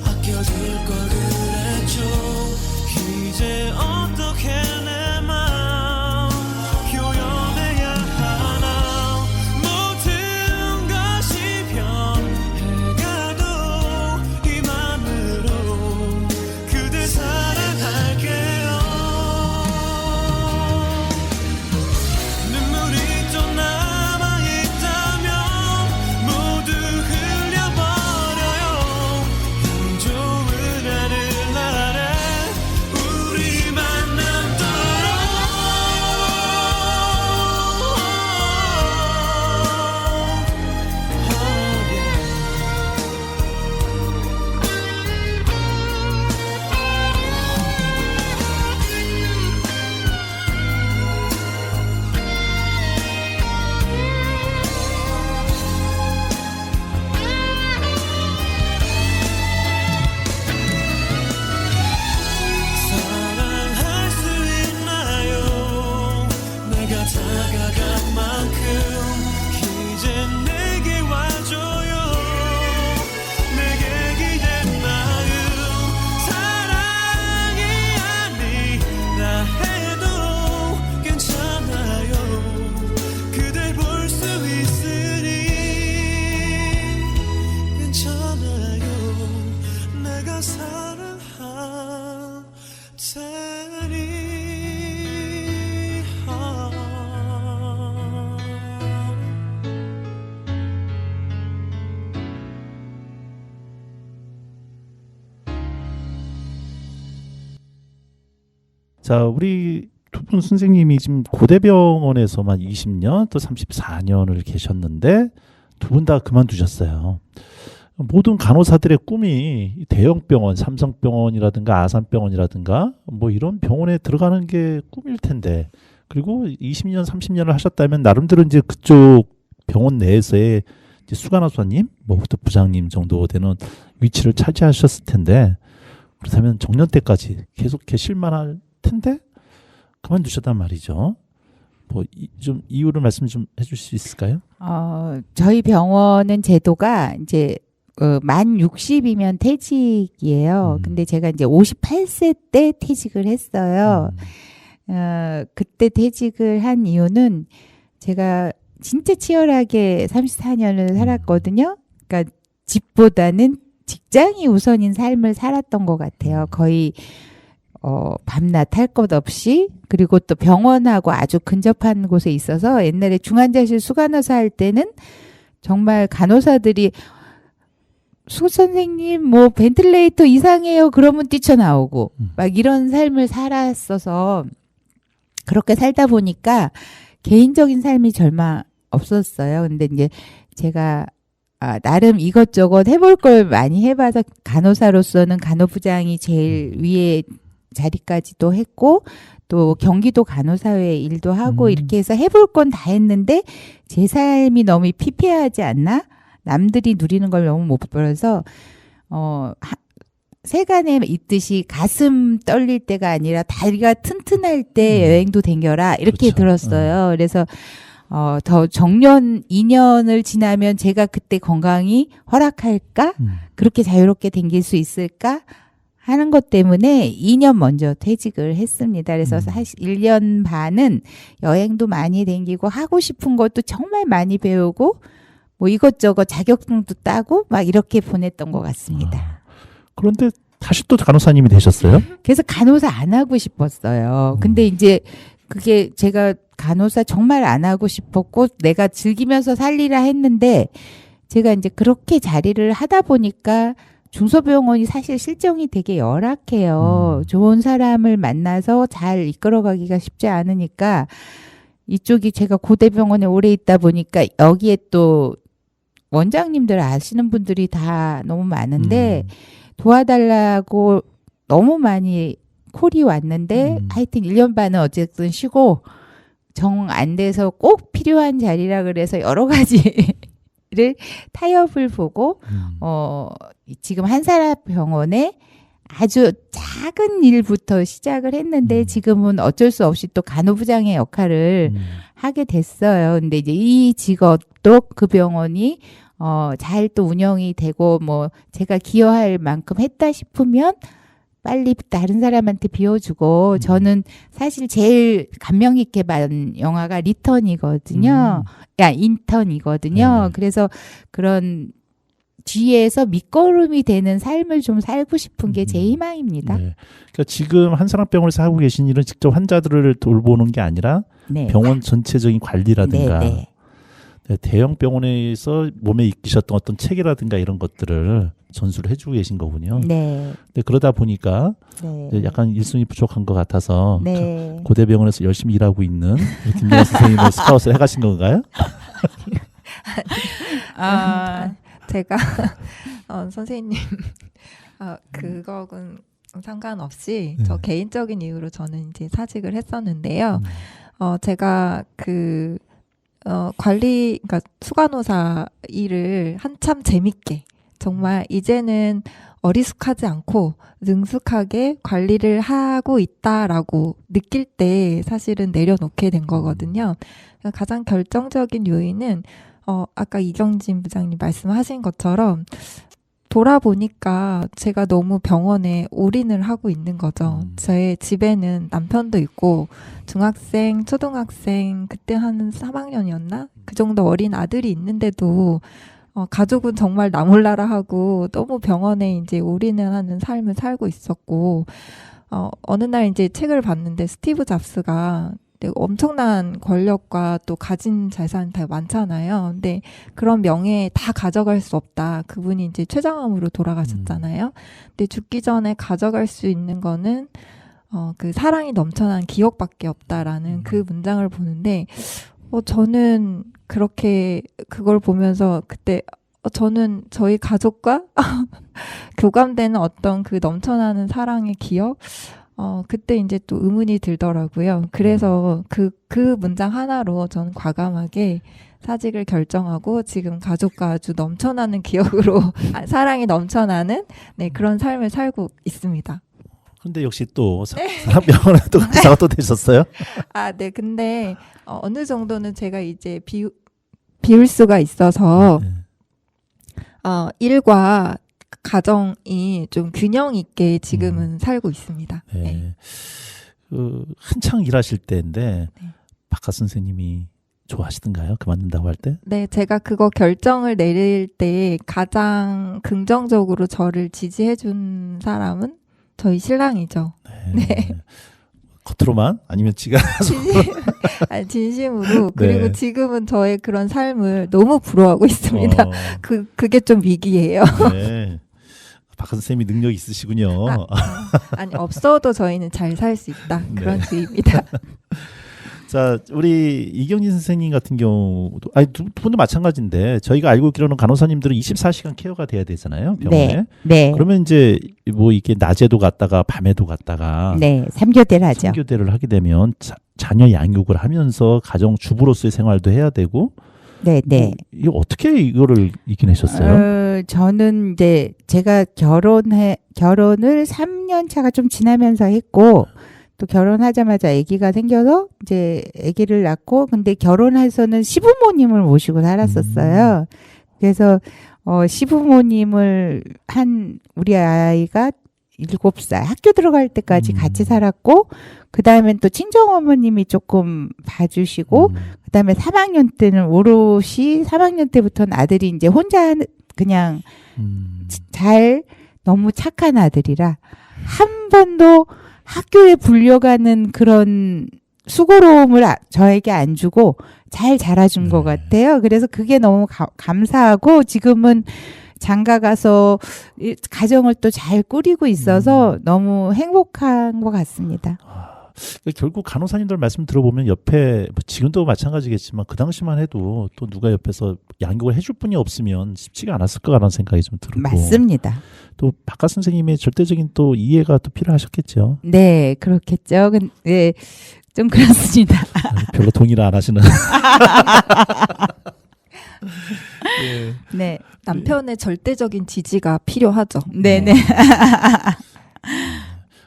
아껴둘 걸 그랬죠 이제 어떻게 내 마음 표현해야 하나 모든 것이 변해가도 이 맘으로 그대 사랑할게요 눈물이 또 자, 우리 두 분 선생님이 지금 고대병원에서만 20년 또 34년을 계셨는데 두 분 다 그만두셨어요. 모든 간호사들의 꿈이 대형 병원, 삼성병원이라든가 아산병원이라든가 뭐 이런 병원에 들어가는 게 꿈일 텐데, 그리고 20년, 30년을 하셨다면 나름대로 이제 그쪽 병원 내에서의 이제 수간호사님, 뭐부터 부장님 정도 되는 위치를 차지하셨을 텐데, 그렇다면 정년 때까지 계속 계실 만할 텐데 그만두셨단 말이죠. 뭐 좀 이유를 말씀 좀 해줄 수 있을까요? 저희 병원은 제도가 이제 만 60이면 퇴직이에요. 근데 제가 이제 58세 때 퇴직을 했어요. 그때 퇴직을 한 이유는 제가 진짜 치열하게 34년을 살았거든요. 그러니까 집보다는 직장이 우선인 삶을 살았던 것 같아요. 거의 밤낮 할 것 없이, 그리고 또 병원하고 아주 근접한 곳에 있어서 옛날에 중환자실 수간호사 할 때는 정말 간호사들이 수 선생님 뭐 벤틀레이터 이상해요 그러면 뛰쳐나오고 막 이런 삶을 살았어서, 그렇게 살다 보니까 개인적인 삶이 절마 없었어요. 근데 이제 제가 나름 이것저것 해볼 걸 많이 해봐서 간호사로서는 간호부장이 제일 위에 자리까지도 했고, 또 경기도 간호사회 일도 하고 이렇게 해서 해볼 건 다 했는데 제 삶이 너무 피폐하지 않나? 남들이 누리는 걸 너무 못 벌어서 세간에 있듯이 가슴 떨릴 때가 아니라 다리가 튼튼할 때 여행도 댕겨라 이렇게 그렇죠. 들었어요. 그래서 더 정년 2년을 지나면 제가 그때 건강이 허락할까? 그렇게 자유롭게 댕길 수 있을까? 하는 것 때문에 2년 먼저 퇴직을 했습니다. 그래서 사실 1년 반은 여행도 많이 댕기고 하고 싶은 것도 정말 많이 배우고 뭐 이것저것 자격증도 따고 막 이렇게 보냈던 것 같습니다. 그런데 다시 또 간호사님이 되셨어요? 그래서 간호사 안 하고 싶었어요. 근데 이제 그게 제가 간호사 정말 안 하고 싶었고 내가 즐기면서 살리라 했는데, 제가 이제 그렇게 자리를 하다 보니까 중소병원이 사실 실정이 되게 열악해요. 좋은 사람을 만나서 잘 이끌어가기가 쉽지 않으니까, 이쪽이 제가 고대병원에 오래 있다 보니까 여기에 또 원장님들 아시는 분들이 다 너무 많은데 도와달라고 너무 많이 콜이 왔는데 하여튼 1년 반은 어쨌든 쉬고, 정 안 돼서 꼭 필요한 자리라 그래서 여러 가지를 타협을 보고 지금 한사람병원에 아주 작은 일부터 시작을 했는데 지금은 어쩔 수 없이 또 간호부장의 역할을 하게 됐어요. 근데 이제 이 직업도 그 병원이 잘 또 운영이 되고 뭐 제가 기여할 만큼 했다 싶으면 빨리 다른 사람한테 비워주고, 저는 사실 제일 감명 깊게 본 영화가 리턴이거든요. 인턴이거든요. 그래서 그런 뒤에서 밑거름이 되는 삶을 좀 살고 싶은 게 제 희망입니다. 네. 그러니까 지금 한사람병원에서 하고 계신 일은 직접 환자들을 돌보는 게 아니라 네. 병원 전체적인 관리라든가 네. 대형 병원에서 몸에 익히셨던 어떤 체계라든가 이런 것들을 전수를 해주고 계신 거군요. 네. 근데 그러다 보니까 네. 약간 일손이 부족한 것 같아서 네. 고대병원에서 열심히 일하고 있는 우리 김민아 선생님을 스카웃을 해가신 건가요? 제가 선생님 그거는 상관없이 저 개인적인 이유로 저는 이제 사직을 했었는데요. 제가 관리, 그러니까 수간호사 일을 한참 재밌게, 정말 이제는 어리숙하지 않고 능숙하게 관리를 하고 있다라고 느낄 때 사실은 내려놓게 된 거거든요. 가장 결정적인 요인은 아까 이경진 부장님 말씀하신 것처럼 돌아보니까 제가 너무 병원에 올인을 하고 있는 거죠. 제 집에는 남편도 있고 중학생, 초등학생, 그때 한 3학년이었나? 그 정도 어린 아들이 있는데도 가족은 정말 나 몰라라 하고 너무 병원에 이제 올인을 하는 삶을 살고 있었고, 어느 날 이제 책을 봤는데 스티브 잡스가 엄청난 권력과 또 가진 자산이 다 많잖아요. 근데 그런 명예 다 가져갈 수 없다. 그분이 이제 췌장암으로 돌아가셨잖아요. 근데 죽기 전에 가져갈 수 있는 거는 그 사랑이 넘쳐난 기억밖에 없다라는 그 문장을 보는데, 저는 그렇게 그걸 보면서 그때 저는 저희 가족과 교감되는 어떤 그 넘쳐나는 사랑의 기억, 그때 이제 또 의문이 들더라고요. 그래서 그 문장 하나로 저는 과감하게 사직을 결정하고 지금 가족과 아주 넘쳐나는 기억으로 사랑이 넘쳐나는 그런 삶을 살고 있습니다. 근데 역시 또 사랑병원에 또 의사가 또 되셨어요? 네. 근데 어느 정도는 제가 이제 비울 수가 있어서 일과 가정이 좀 균형 있게 지금은 살고 있습니다. 네. 네. 한창 일하실 때인데 박하 선생님이 좋아하시던가요? 그만둔다고 할 때? 네, 제가 그거 결정을 내릴 때 가장 긍정적으로 저를 지지해준 사람은 저희 신랑이죠. 네. 겉으로만? 아니면 지가 진심으로. 그리고 네. 지금은 저의 그런 삶을 너무 부러워하고 있습니다. 그게 좀 위기예요. 네. 박하 선생님이 능력이 있으시군요. 아니, 없어도 저희는 잘 살 수 있다. 그런 주의입니다. 자, 우리 이경진 선생님 같은 경우도, 아니, 두 분도 마찬가지인데, 저희가 알고 있기로는 간호사님들은 24시간 케어가 돼야 되잖아요, 병원에. 네. 네. 그러면 이제, 뭐, 이게 낮에도 갔다가, 밤에도 갔다가. 네. 3교대를 하죠. 3교대를 하게 되면, 자녀 양육을 하면서, 가정 주부로서의 생활도 해야 되고. 네, 네. 이거 어떻게 이거를 이겨내셨어요? 저는 이제, 제가 결혼을 3년 차가 좀 지나면서 했고, 또 결혼하자마자 아기가 생겨서 이제 아기를 낳고, 근데 결혼해서는 시부모님을 모시고 살았었어요. 그래서 시부모님을 한 우리 아이가 7살 학교 들어갈 때까지 같이 살았고, 그 다음엔 또 친정어머님이 조금 봐주시고, 그 다음에 3학년 때는 오롯이 3학년 때부터는 아들이 이제 혼자 그냥 잘 너무 착한 아들이라 한 번도 학교에 불려가는 그런 수고로움을 저에게 안 주고 잘 자라준 것 같아요. 그래서 그게 너무 감사하고, 지금은 장가 가서 가정을 또 잘 꾸리고 있어서 너무 행복한 것 같습니다. 결국 간호사님들 말씀 들어보면 옆에, 뭐 지금도 마찬가지겠지만 그 당시만 해도 또 누가 옆에서 양육을 해줄 분이 없으면 쉽지가 않았을 거라는 생각이 좀 들고. 맞습니다. 또 박하 선생님의 절대적인 또 이해가 또 필요하셨겠죠. 네, 그렇겠죠. 네, 좀 그렇습니다. 별로 동의를 안 하시는. 네. 남편의 절대적인 지지가 필요하죠. 네네.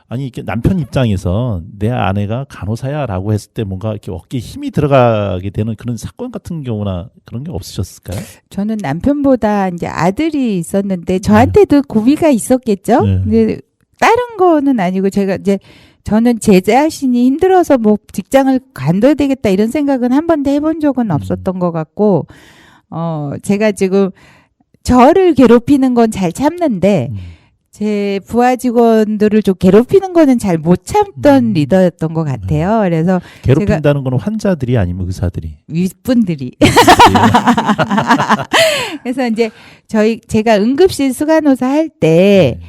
아니, 이렇게 남편 입장에서 내 아내가 간호사야라고 했을 때 뭔가 이렇게 어깨에 힘이 들어가게 되는 그런 사건 같은 경우나 그런 게 없으셨을까요? 저는 남편보다 이제 아들이 있었는데 저한테도 고비가 있었겠죠. 네. 근데 다른 거는 아니고 저는 제 자신이 힘들어서 뭐 직장을 관둬야 되겠다 이런 생각은 한 번도 해본 적은 없었던 것 같고, 제가 지금 저를 괴롭히는 건 잘 참는데 제 부하 직원들을 좀 괴롭히는 거는 잘 못 참던 리더였던 것 같아요. 그래서 괴롭힌다는 건 환자들이 아니면 의사들이? 윗분들이. 그래서 이제 제가 응급실 수간호사 할 때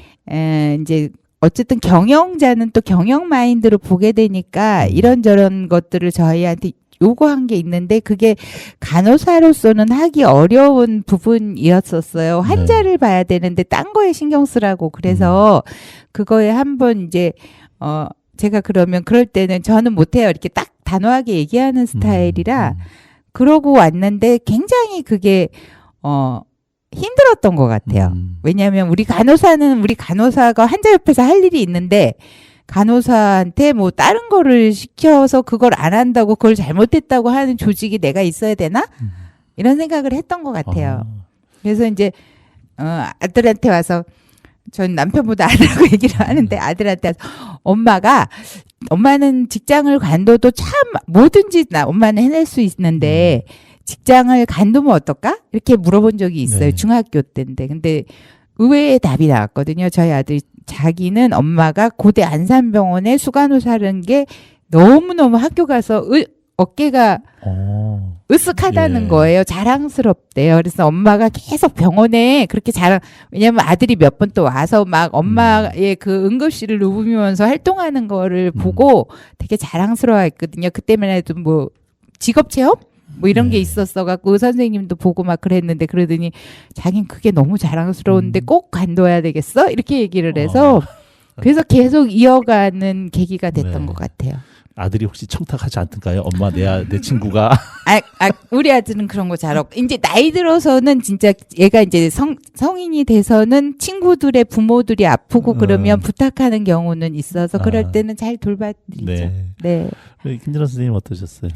이제 어쨌든 경영자는 또 경영 마인드로 보게 되니까 이런저런 것들을 저희한테 요구한 게 있는데, 그게 간호사로서는 하기 어려운 부분이었었어요. 환자를 봐야 되는데 딴 거에 신경 쓰라고. 그래서 그거에 한번 이제 제가 그러면 그럴 때는 저는 못해요. 이렇게 딱 단호하게 얘기하는 스타일이라 그러고 왔는데 굉장히 그게 힘들었던 것 같아요. 왜냐하면 우리 간호사가 환자 옆에서 할 일이 있는데, 간호사한테 뭐 다른 거를 시켜서 그걸 안 한다고, 그걸 잘못했다고 하는 조직이 내가 있어야 되나? 이런 생각을 했던 것 같아요. 그래서 이제 아들한테 와서, 전 남편보다 아들하고 얘기를 하는데 아들한테 와서 엄마는 직장을 관둬도 참 뭐든지 엄마는 해낼 수 있는데 직장을 관두면 어떨까? 이렇게 물어본 적이 있어요. 네. 중학교 때인데. 근데 의외의 답이 나왔거든요. 저희 아들이 자기는 엄마가 고대 안산병원에 수간호사라는 게 너무너무 학교 가서 어깨가 으쓱하다는 예. 거예요. 자랑스럽대요. 그래서 엄마가 계속 병원에 그렇게 왜냐면 아들이 몇 번 또 와서 막 엄마의 그 응급실을 누비면서 활동하는 거를 보고 되게 자랑스러워 했거든요. 그때만 해도 뭐 직업체험? 뭐 이런 게 네. 있었어갖고 선생님도 보고 막 그랬는데 그러더니 자긴 그게 너무 자랑스러운데 꼭 관둬야 되겠어? 이렇게 얘기를 해서 그래서 계속 이어가는 계기가 됐던 네. 것 같아요. 아들이 혹시 청탁하지 않던가요? 엄마 내 친구가 우리 아들은 그런 거 잘 없고 이제 나이 들어서는 진짜 얘가 이제 성인이 돼서는 친구들의 부모들이 아프고 그러면 부탁하는 경우는 있어서 그럴 때는 잘 돌봐드리죠. 네. 네. 김진아 선생님 어떠셨어요?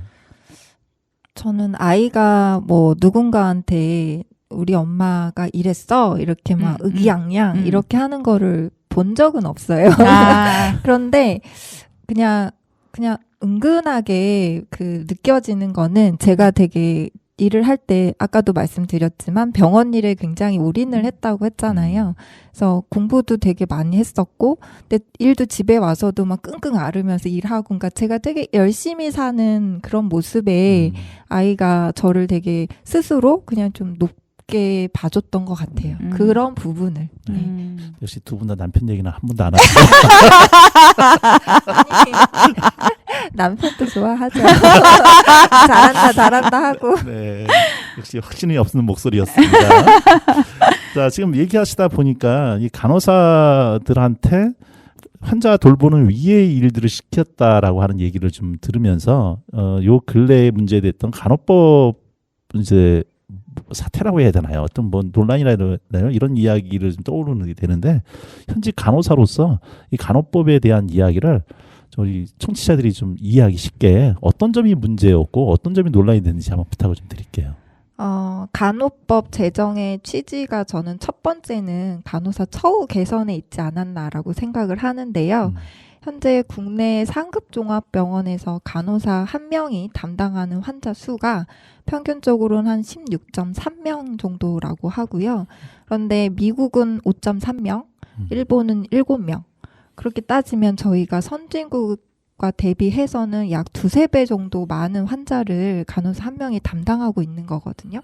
저는 아이가 뭐 누군가한테 우리 엄마가 이랬어 이렇게 막 의기양양 이렇게 하는 거를 본 적은 없어요. 그런데 그냥 은근하게 그 느껴지는 거는 제가 되게 일을 할 때 아까도 말씀드렸지만 병원 일에 굉장히 올인을 했다고 했잖아요. 그래서 공부도 되게 많이 했었고 근데 일도 집에 와서도 막 끙끙 앓으면서 일하고 그러니까 제가 되게 열심히 사는 그런 모습에 아이가 저를 되게 스스로 그냥 좀 높게 봐줬던 것 같아요. 그런 부분을. 네. 역시 두 분 다 남편 얘기는 한 번도 안 하시고 남편도 좋아하죠. 잘한다 하고. 네. 역시 확신이 없는 목소리였습니다. 자, 지금 얘기하시다 보니까 이 간호사들한테 환자 돌보는 위의 일들을 시켰다라고 하는 얘기를 좀 들으면서 요 근래에 문제됐던 간호법 이제 사태라고 해야 되나요? 어떤 뭐 논란이라 해야 되나요? 이런 이야기를 좀 떠오르게 되는데 현직 간호사로서 이 간호법에 대한 이야기를 저희 청취자들이 좀 이해하기 쉽게 어떤 점이 문제였고 어떤 점이 논란이 됐는지 한번 부탁을 좀 드릴게요. 간호법 제정의 취지가 저는 첫 번째는 간호사 처우 개선에 있지 않았나라고 생각을 하는데요. 현재 국내 상급 종합병원에서 간호사 1명이 담당하는 환자 수가 평균적으로는 한 16.3명 정도라고 하고요. 그런데 미국은 5.3명, 일본은 7명. 그렇게 따지면 저희가 선진국과 대비해서는 약 2-3배 정도 많은 환자를 간호사 1명이 담당하고 있는 거거든요.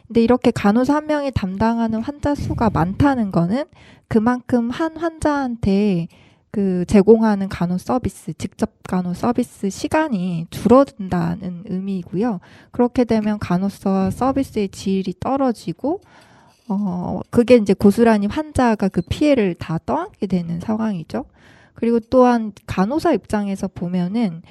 근데 이렇게 간호사 1명이 담당하는 환자 수가 많다는 거는 그만큼 한 환자한테 그 제공하는 간호 서비스, 직접 간호 서비스 시간이 줄어든다는 의미이고요. 그렇게 되면 간호사 서비스의 질이 떨어지고 그게 이제 고스란히 환자가 그 피해를 다 떠안게 되는 상황이죠. 그리고 또한 간호사 입장에서 보면은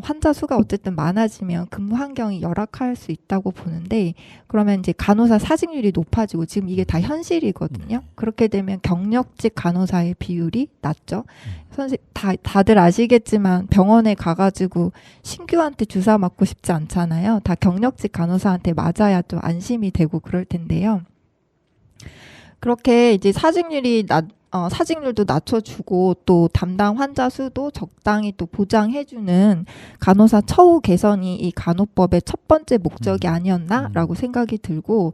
환자 수가 어쨌든 많아지면 근무 환경이 열악할 수 있다고 보는데 그러면 이제 간호사 사직률이 높아지고 지금 이게 다 현실이거든요. 그렇게 되면 경력직 간호사의 비율이 낮죠. 다들 아시겠지만 병원에 가가지고 신규한테 주사 맞고 싶지 않잖아요. 다 경력직 간호사한테 맞아야 좀 안심이 되고 그럴 텐데요. 그렇게 이제 사직률도 낮춰주고 또 담당 환자 수도 적당히 또 보장해주는 간호사 처우 개선이 이 간호법의 첫 번째 목적이 아니었나라고 생각이 들고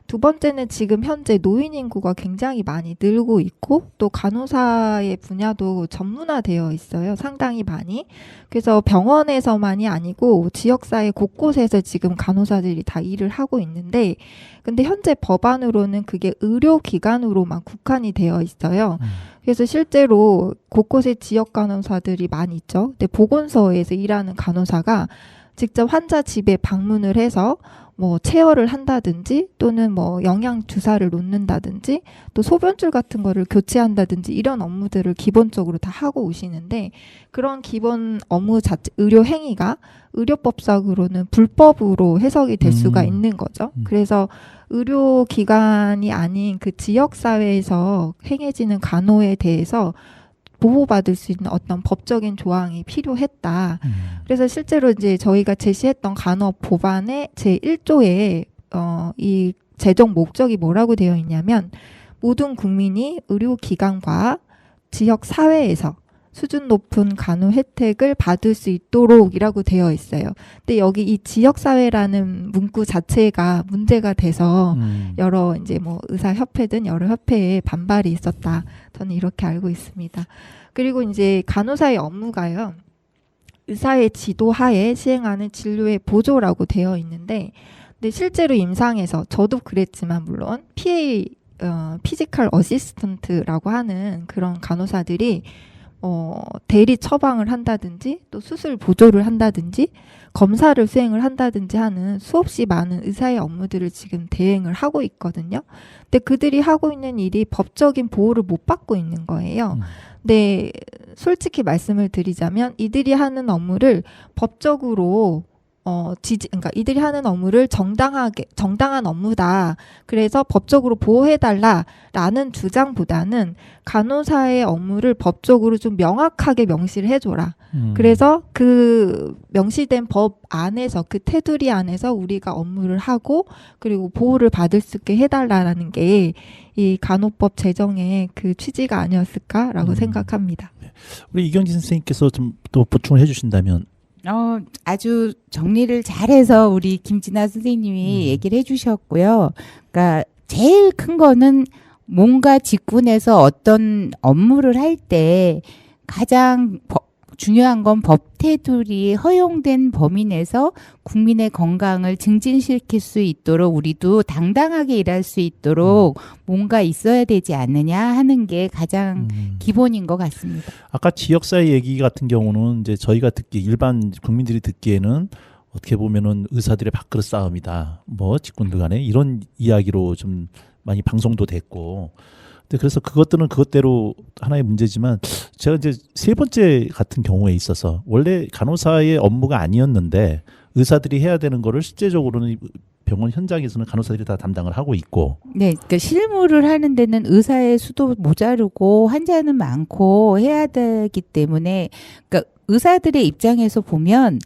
두 번째는 지금 현재 노인 인구가 굉장히 많이 늘고 있고 또 간호사의 분야도 전문화되어 있어요. 상당히 많이. 그래서 병원에서만이 아니고 지역사회 곳곳에서 지금 간호사들이 다 일을 하고 있는데 근데 현재 법안으로는 그게 의료기관으로만 국한이 되어 있어요. 그래서 실제로 곳곳에 지역 간호사들이 많이 있죠. 근데 보건소에서 일하는 간호사가 직접 환자 집에 방문을 해서 뭐 체열을 한다든지 또는 뭐 영양 주사를 놓는다든지 또 소변줄 같은 거를 교체한다든지 이런 업무들을 기본적으로 다 하고 오시는데 그런 기본 업무 자체 의료 행위가 의료법상으로는 불법으로 해석이 될 수가 있는 거죠. 그래서 의료기관이 아닌 그 지역사회에서 행해지는 간호에 대해서 보호받을 수 있는 어떤 법적인 조항이 필요했다. 그래서 실제로 이제 저희가 제시했던 간호 법안의 제1조에 이 제정 목적이 뭐라고 되어 있냐면 모든 국민이 의료기관과 지역 사회에서 수준 높은 간호 혜택을 받을 수 있도록이라고 되어 있어요. 근데 여기 이 지역사회라는 문구 자체가 문제가 돼서 여러 이제 뭐 의사협회든 여러 협회에 반발이 있었다. 저는 이렇게 알고 있습니다. 그리고 이제 간호사의 업무가요. 의사의 지도하에 시행하는 진료의 보조라고 되어 있는데, 근데 실제로 임상에서 저도 그랬지만 물론 PA 피지컬 어시스턴트라고 하는 그런 간호사들이 대리 처방을 한다든지 또 수술 보조를 한다든지 검사를 수행을 한다든지 하는 수없이 많은 의사의 업무들을 지금 대행을 하고 있거든요. 근데 그들이 하고 있는 일이 법적인 보호를 못 받고 있는 거예요. 근데 솔직히 말씀을 드리자면 이들이 하는 업무를 법적으로 그러니까 이들이 하는 업무를 정당한 업무다. 그래서 법적으로 보호해달라라는 주장보다는 간호사의 업무를 법적으로 좀 명확하게 명시를 해줘라. 그래서 그 명시된 법 안에서, 그 테두리 안에서 우리가 업무를 하고 그리고 보호를 받을 수 있게 해달라는 게 이 간호법 제정의 그 취지가 아니었을까라고 생각합니다. 우리 이경진 선생님께서 좀 또 보충을 해주신다면. 아주 정리를 잘해서 우리 김진아 선생님이 얘기를 해주셨고요. 그러니까 제일 큰 거는 뭔가 직군에서 어떤 업무를 할 때 가장 중요한 건 법 테두리 허용된 범위 내에서 국민의 건강을 증진시킬 수 있도록 우리도 당당하게 일할 수 있도록 뭔가 있어야 되지 않느냐 하는 게 가장 기본인 것 같습니다. 아까 지역사회 얘기 같은 경우는 이제 저희가 일반 국민들이 듣기에는 어떻게 보면은 의사들의 밥그릇 싸움이다. 뭐 직군들 간에 이런 이야기로 좀 많이 방송도 됐고. 그래서 그것들은 그것대로 하나의 문제지만 제가 이제 세 번째 같은 경우에 있어서 원래 간호사의 업무가 아니었는데 의사들이 해야 되는 거를 실제적으로는 병원 현장에서는 간호사들이 다 담당을 하고 있고. 네, 그러니까 실무를 하는 데는 의사의 수도 모자르고 환자는 많고 해야 되기 때문에 그러니까 의사들의 입장에서 보면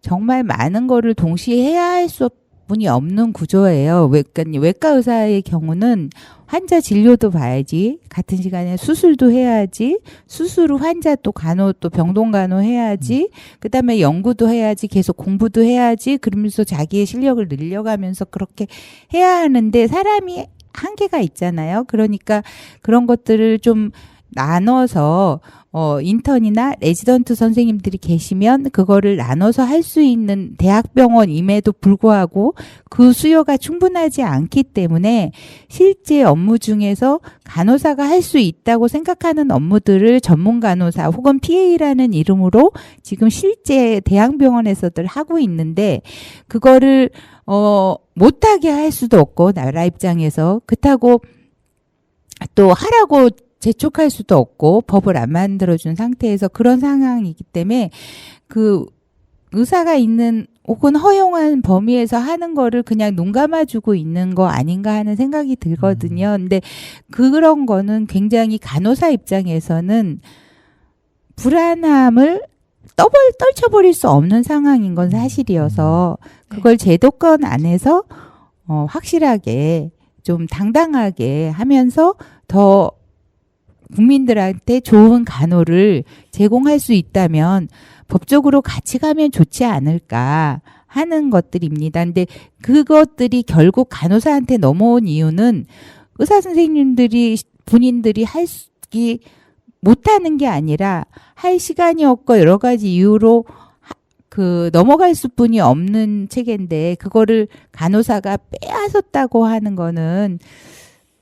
정말 많은 거를 동시에 해야 할 수뿐이 없는 구조예요. 외과 의사의 경우는 환자 진료도 봐야지, 같은 시간에 수술도 해야지, 수술 후 환자 또 간호 또 병동 간호 해야지, 그다음에 연구도 해야지, 계속 공부도 해야지, 그러면서 자기의 실력을 늘려가면서 그렇게 해야 하는데 사람이 한계가 있잖아요. 그러니까 그런 것들을 좀 나눠서 인턴이나 레지던트 선생님들이 계시면 그거를 나눠서 할 수 있는 대학병원임에도 불구하고 그 수요가 충분하지 않기 때문에 실제 업무 중에서 간호사가 할 수 있다고 생각하는 업무들을 전문 간호사 혹은 PA라는 이름으로 지금 실제 대학병원에서들 하고 있는데 그거를 못하게 할 수도 없고 나라 입장에서 그렇다고 또 하라고 재촉할 수도 없고 법을 안 만들어준 상태에서 그런 상황이기 때문에 그 의사가 있는 혹은 허용한 범위에서 하는 거를 그냥 눈 감아주고 있는 거 아닌가 하는 생각이 들거든요. 근데 그런 거는 굉장히 간호사 입장에서는 불안함을 떨쳐버릴 수 없는 상황인 건 사실이어서 그걸 제도권 안에서 확실하게 좀 당당하게 하면서 더 국민들한테 좋은 간호를 제공할 수 있다면 법적으로 같이 가면 좋지 않을까 하는 것들입니다. 근데 그것들이 결국 간호사한테 넘어온 이유는 의사 선생님들이 본인들이 못하는 게 아니라 할 시간이 없고 여러 가지 이유로 넘어갈 수뿐이 없는 체계인데 그거를 간호사가 빼앗았다고 하는 거는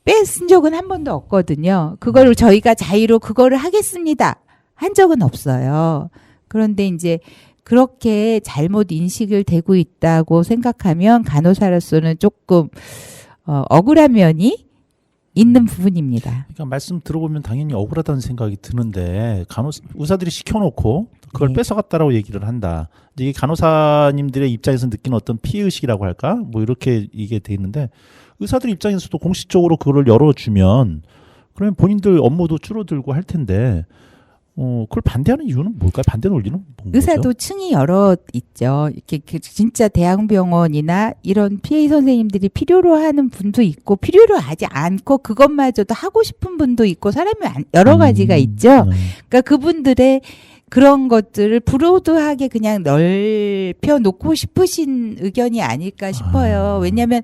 뺏은 적은 한 번도 없거든요. 그거를 저희가 자의로 그거를 하겠습니다 한 적은 없어요. 그런데 이제 그렇게 잘못 인식을 되고 있다고 생각하면 간호사로서는 조금 억울한 면이 있는 부분입니다. 그러니까 말씀 들어보면 당연히 억울하다는 생각이 드는데 의사들이 시켜놓고 그걸 네. 뺏어갔다라고 얘기를 한다. 이게 간호사님들의 입장에서 느끼는 어떤 피해의식이라고 할까? 뭐 이렇게 이게 돼 있는데 의사들 입장에서도 공식적으로 그걸 열어주면 그러면 본인들 업무도 줄어들고 할 텐데 그걸 반대하는 이유는 뭘까요? 반대 논리는 뭔가요? 의사도 층이 여러 있죠. 이렇게 진짜 대학병원이나 이런 PA 선생님들이 필요로 하는 분도 있고 필요로 하지 않고 그것마저도 하고 싶은 분도 있고 사람이 여러 가지가 있죠. 그러니까 그분들의 그런 것들을 브로드하게 그냥 넓혀 놓고 싶으신 의견이 아닐까 싶어요. 왜냐하면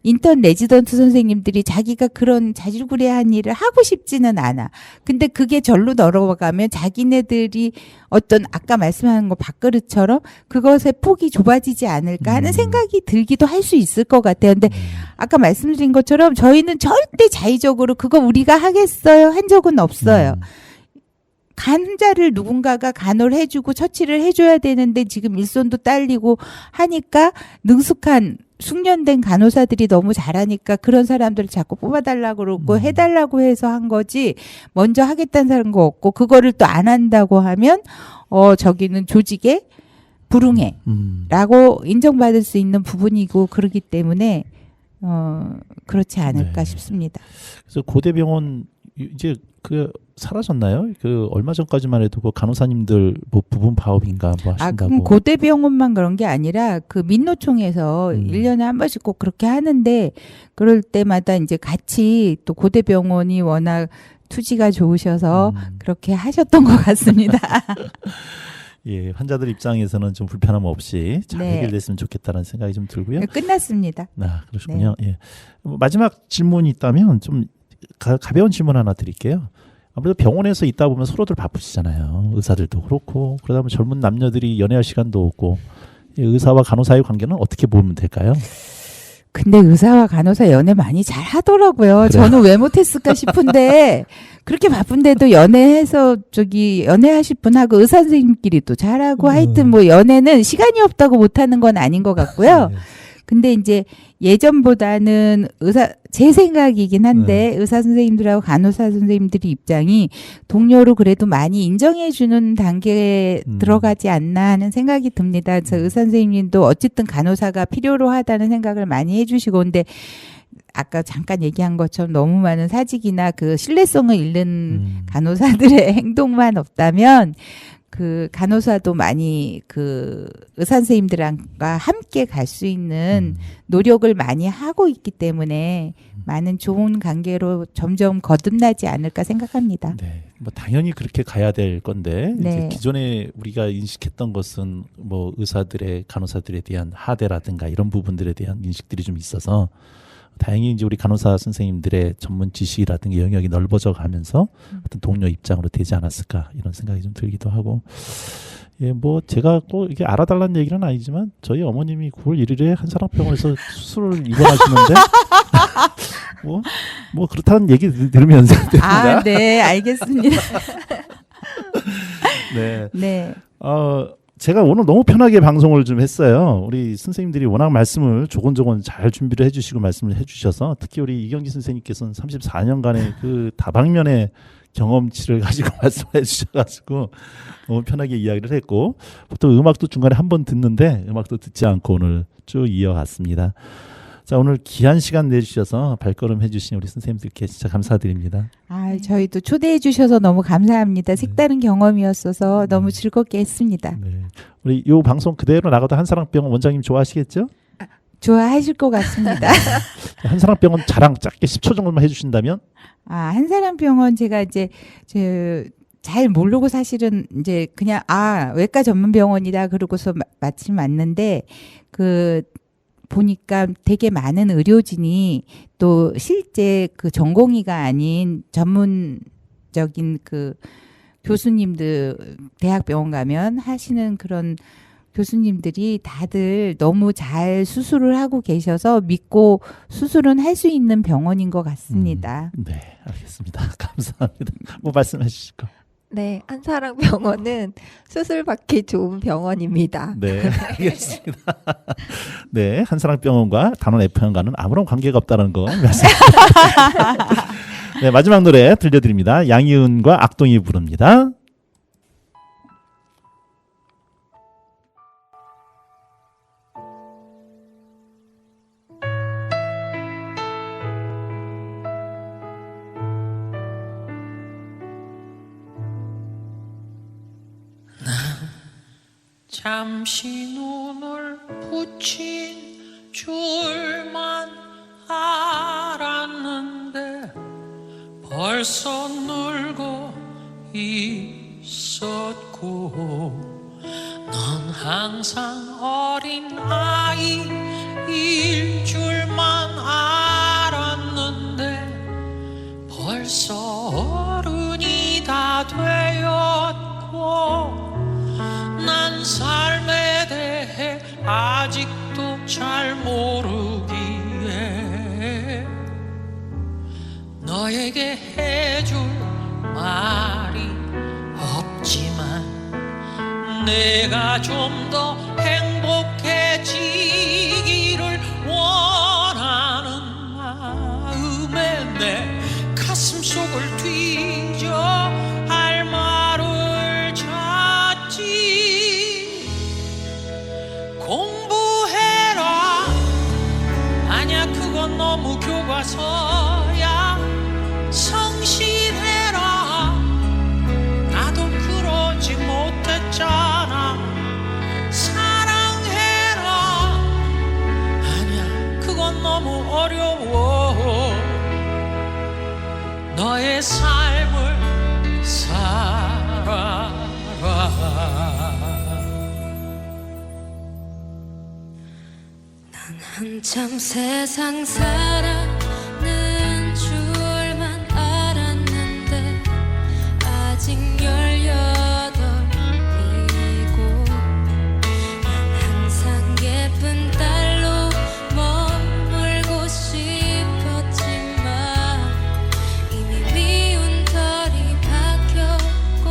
인턴 레지던트 선생님들이 자기가 그런 자질구레한 일을 하고 싶지는 않아. 근데 그게 절로 넘어가면 자기네들이 어떤 아까 말씀하는 거 밥그릇처럼 그것의 폭이 좁아지지 않을까 하는 생각이 들기도 할 수 있을 것 같아요. 근데 아까 말씀드린 것처럼 저희는 절대 자의적으로 그거 우리가 하겠어요 한 적은 없어요. 간자를 누군가가 간호를 해주고 처치를 해줘야 되는데 지금 일손도 딸리고 하니까 능숙한 숙련된 간호사들이 너무 잘하니까 그런 사람들을 자꾸 뽑아달라고 그러고 해달라고 해서 한 거지 먼저 하겠다는 사람 거 없고 그거를 또 안 한다고 하면 저기는 조직에 불응해 라고 인정받을 수 있는 부분이고 그렇기 때문에 그렇지 않을까 네. 싶습니다. 그래서 고대병원 이제 그 사라졌나요? 그 얼마 전까지만 해도 그 간호사님들 뭐 부분 파업인가 뭐 하신다고. 그럼 고대병원만 그런 게 아니라 그 민노총에서 1년에 한 번씩 꼭 그렇게 하는데 그럴 때마다 이제 같이 또 고대병원이 워낙 투지가 좋으셔서 그렇게 하셨던 것 같습니다. 예, 환자들 입장에서는 좀 불편함 없이 잘 네. 해결됐으면 좋겠다는 생각이 좀 들고요. 끝났습니다. 아, 그러시군요. 예. 마지막 질문이 있다면 좀 가벼운 질문 하나 드릴게요. 아무래도 병원에서 있다 보면 서로들 바쁘시잖아요. 의사들도 그렇고 그러다 보면 젊은 남녀들이 연애할 시간도 없고 의사와 간호사의 관계는 어떻게 보면 될까요? 근데 의사와 간호사 연애 많이 잘 하더라고요. 그래요? 저는 왜 못했을까 싶은데 그렇게 바쁜데도 연애해서 연애하실 분하고 의사 선생님끼리도 잘하고 하여튼 뭐 연애는 시간이 없다고 못하는 건 아닌 것 같고요. 네. 근데 이제 예전보다는 제 생각이긴 한데 의사 선생님들하고 간호사 선생님들이 입장이 동료로 그래도 많이 인정해주는 단계에 들어가지 않나 하는 생각이 듭니다. 그래서 의사 선생님도 어쨌든 간호사가 필요로 하다는 생각을 많이 해주시고 근데 아까 잠깐 얘기한 것처럼 너무 많은 사직이나 그 신뢰성을 잃는 간호사들의 행동만 없다면 그 간호사도 많이 그 의사 선생님들과 함께 갈 수 있는 노력을 많이 하고 있기 때문에 많은 좋은 관계로 점점 거듭나지 않을까 생각합니다. 네, 뭐 당연히 그렇게 가야 될 건데 네. 이제 기존에 우리가 인식했던 것은 뭐 의사들의 간호사들에 대한 하대라든가 이런 부분들에 대한 인식들이 좀 있어서 다행히 이제 우리 간호사 선생님들의 전문 지식이라든가 영역이 넓어져 가면서 어떤 동료 입장으로 되지 않았을까 이런 생각이 좀 들기도 하고 예, 뭐 제가 꼭 이게 알아달라는 얘기는 아니지만 저희 어머님이 9월 1일에 한사랑병원에서 수술을 입원하시는데 뭐 그렇다는 얘기 들으면서 아, 네, 알겠습니다. 네. 네. 제가 오늘 너무 편하게 방송을 좀 했어요. 우리 선생님들이 워낙 말씀을 조곤조곤 잘 준비를 해주시고 말씀을 해주셔서 특히 우리 이경진 선생님께서는 34년간의 그 다방면의 경험치를 가지고 말씀해 주셔가지고 너무 편하게 이야기를 했고 보통 음악도 중간에 한 번 듣는데 음악도 듣지 않고 오늘 쭉 이어갔습니다. 자, 오늘 귀한 시간 내주셔서 발걸음 해주신 우리 선생님들께 진짜 감사드립니다. 아, 저희도 초대해 주셔서 너무 감사합니다. 색다른 경험이었어서 너무 즐겁게 했습니다. 네. 우리 이 방송 그대로 나가도 한사랑병원 원장님 좋아하시겠죠? 좋아하실 것 같습니다. 한사랑병원 자랑 짧게 10초 정도만 해주신다면? 아, 한사람병원 제가 이제 잘 모르고 사실은 이제 그냥 외과 전문 병원이다 그러고서 마침 왔는데 보니까 되게 많은 의료진이 또 실제 그 전공의가 아닌 전문적인 그 교수님들 대학병원 가면 하시는 그런 교수님들이 다들 너무 잘 수술을 하고 계셔서 믿고 수술은 할 수 있는 병원인 것 같습니다. 네, 알겠습니다. 감사합니다. 뭐 말씀해 주실 거. 네, 한사랑병원은 수술 받기 좋은 병원입니다. 네, 알겠습니다. 네, 한사랑병원과 단원 F형과는 아무런 관계가 없다는 거 말씀드립니다. 네, 마지막 노래 들려드립니다. 양희은과 악동이 부릅니다. 잠시 눈을 붙인 줄만 알았는데 벌써 놀고 있 있었고 넌 항상 어린 아이일 줄만 알았는데 벌써 어른이 다 되었고 난 삶에 대해 아직도 잘 모르기에 너에게 해줄 말이 없지만 내가 좀 더 행복해지기를 원하는 마음에 내 가슴 속을 뒤져 할 말을 찾지. 공부해라. 아니야, 그건 너무 교과서야. 성실해라. 나도 그러지 못했잖아. 사랑해라. 아니야, 그건 너무 어려워. 너의 삶을 살아라. 난 한참 세상 살아는 줄만 알았는데 아직 18이고 난 항상 예쁜 딸로 머물고 싶었지만 이미 미운 털이 박혔고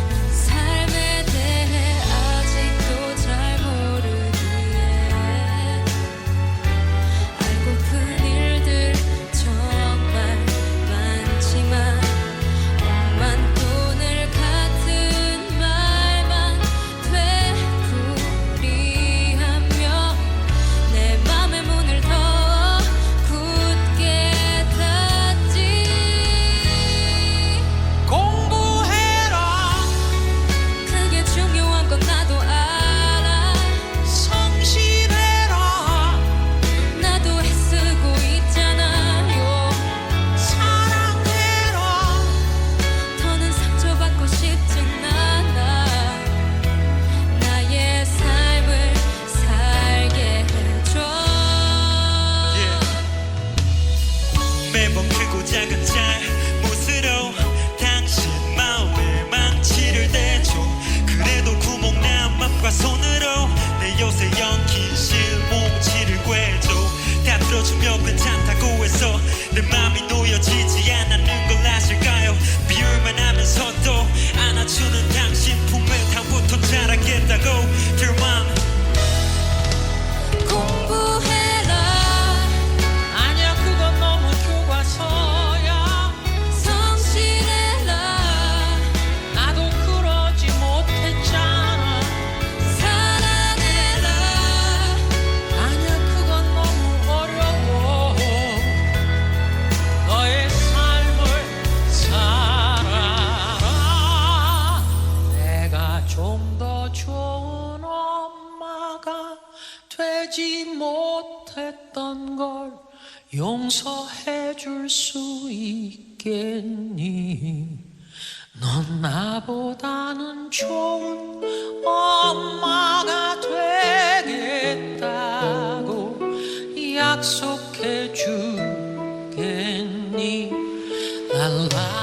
난 삶에 대해 아직도 잘 모르기에 알고픈 일들 정말 많지만 억만 돈을 같은 말만 되풀이하며 내 맘의 문을 더 굳게 닫지. 공부해라. 그게 중요한 건 나도 알아. 성실해라. 나도 애쓰고 있잖아요. 사랑해라. 더는 상처받고 싶진 않아. 나의 삶을 살게 해줘. 매번 크고 작은 잘못으로 당신 마음에 망치를 대줘. 그래도 구멍난 맘과 손으로 내 요새 엉킨 실뭉치를 꿰줘. 다 들어주며 괜찮다고 해서 내 맘이 놓여지지 않았는 걸 아실까요? 비울만 하면서도 안아주는 당신 품에 다부터 자라겠다고 Dear mom. 공부해라. 아니야, 그건 너무 교과서야. 성실해라. 나도 그러지 못했잖아. 사랑해라. 아니야, 그건 너무 어려워. 너의 삶을 살아라. 내가 좀 더 좋은 엄마가 되지 못했던 걸 용서해 줄 수 있겠니? 넌 나보다는 좋은 엄마가 되겠다고 약속해 주겠니? 랄라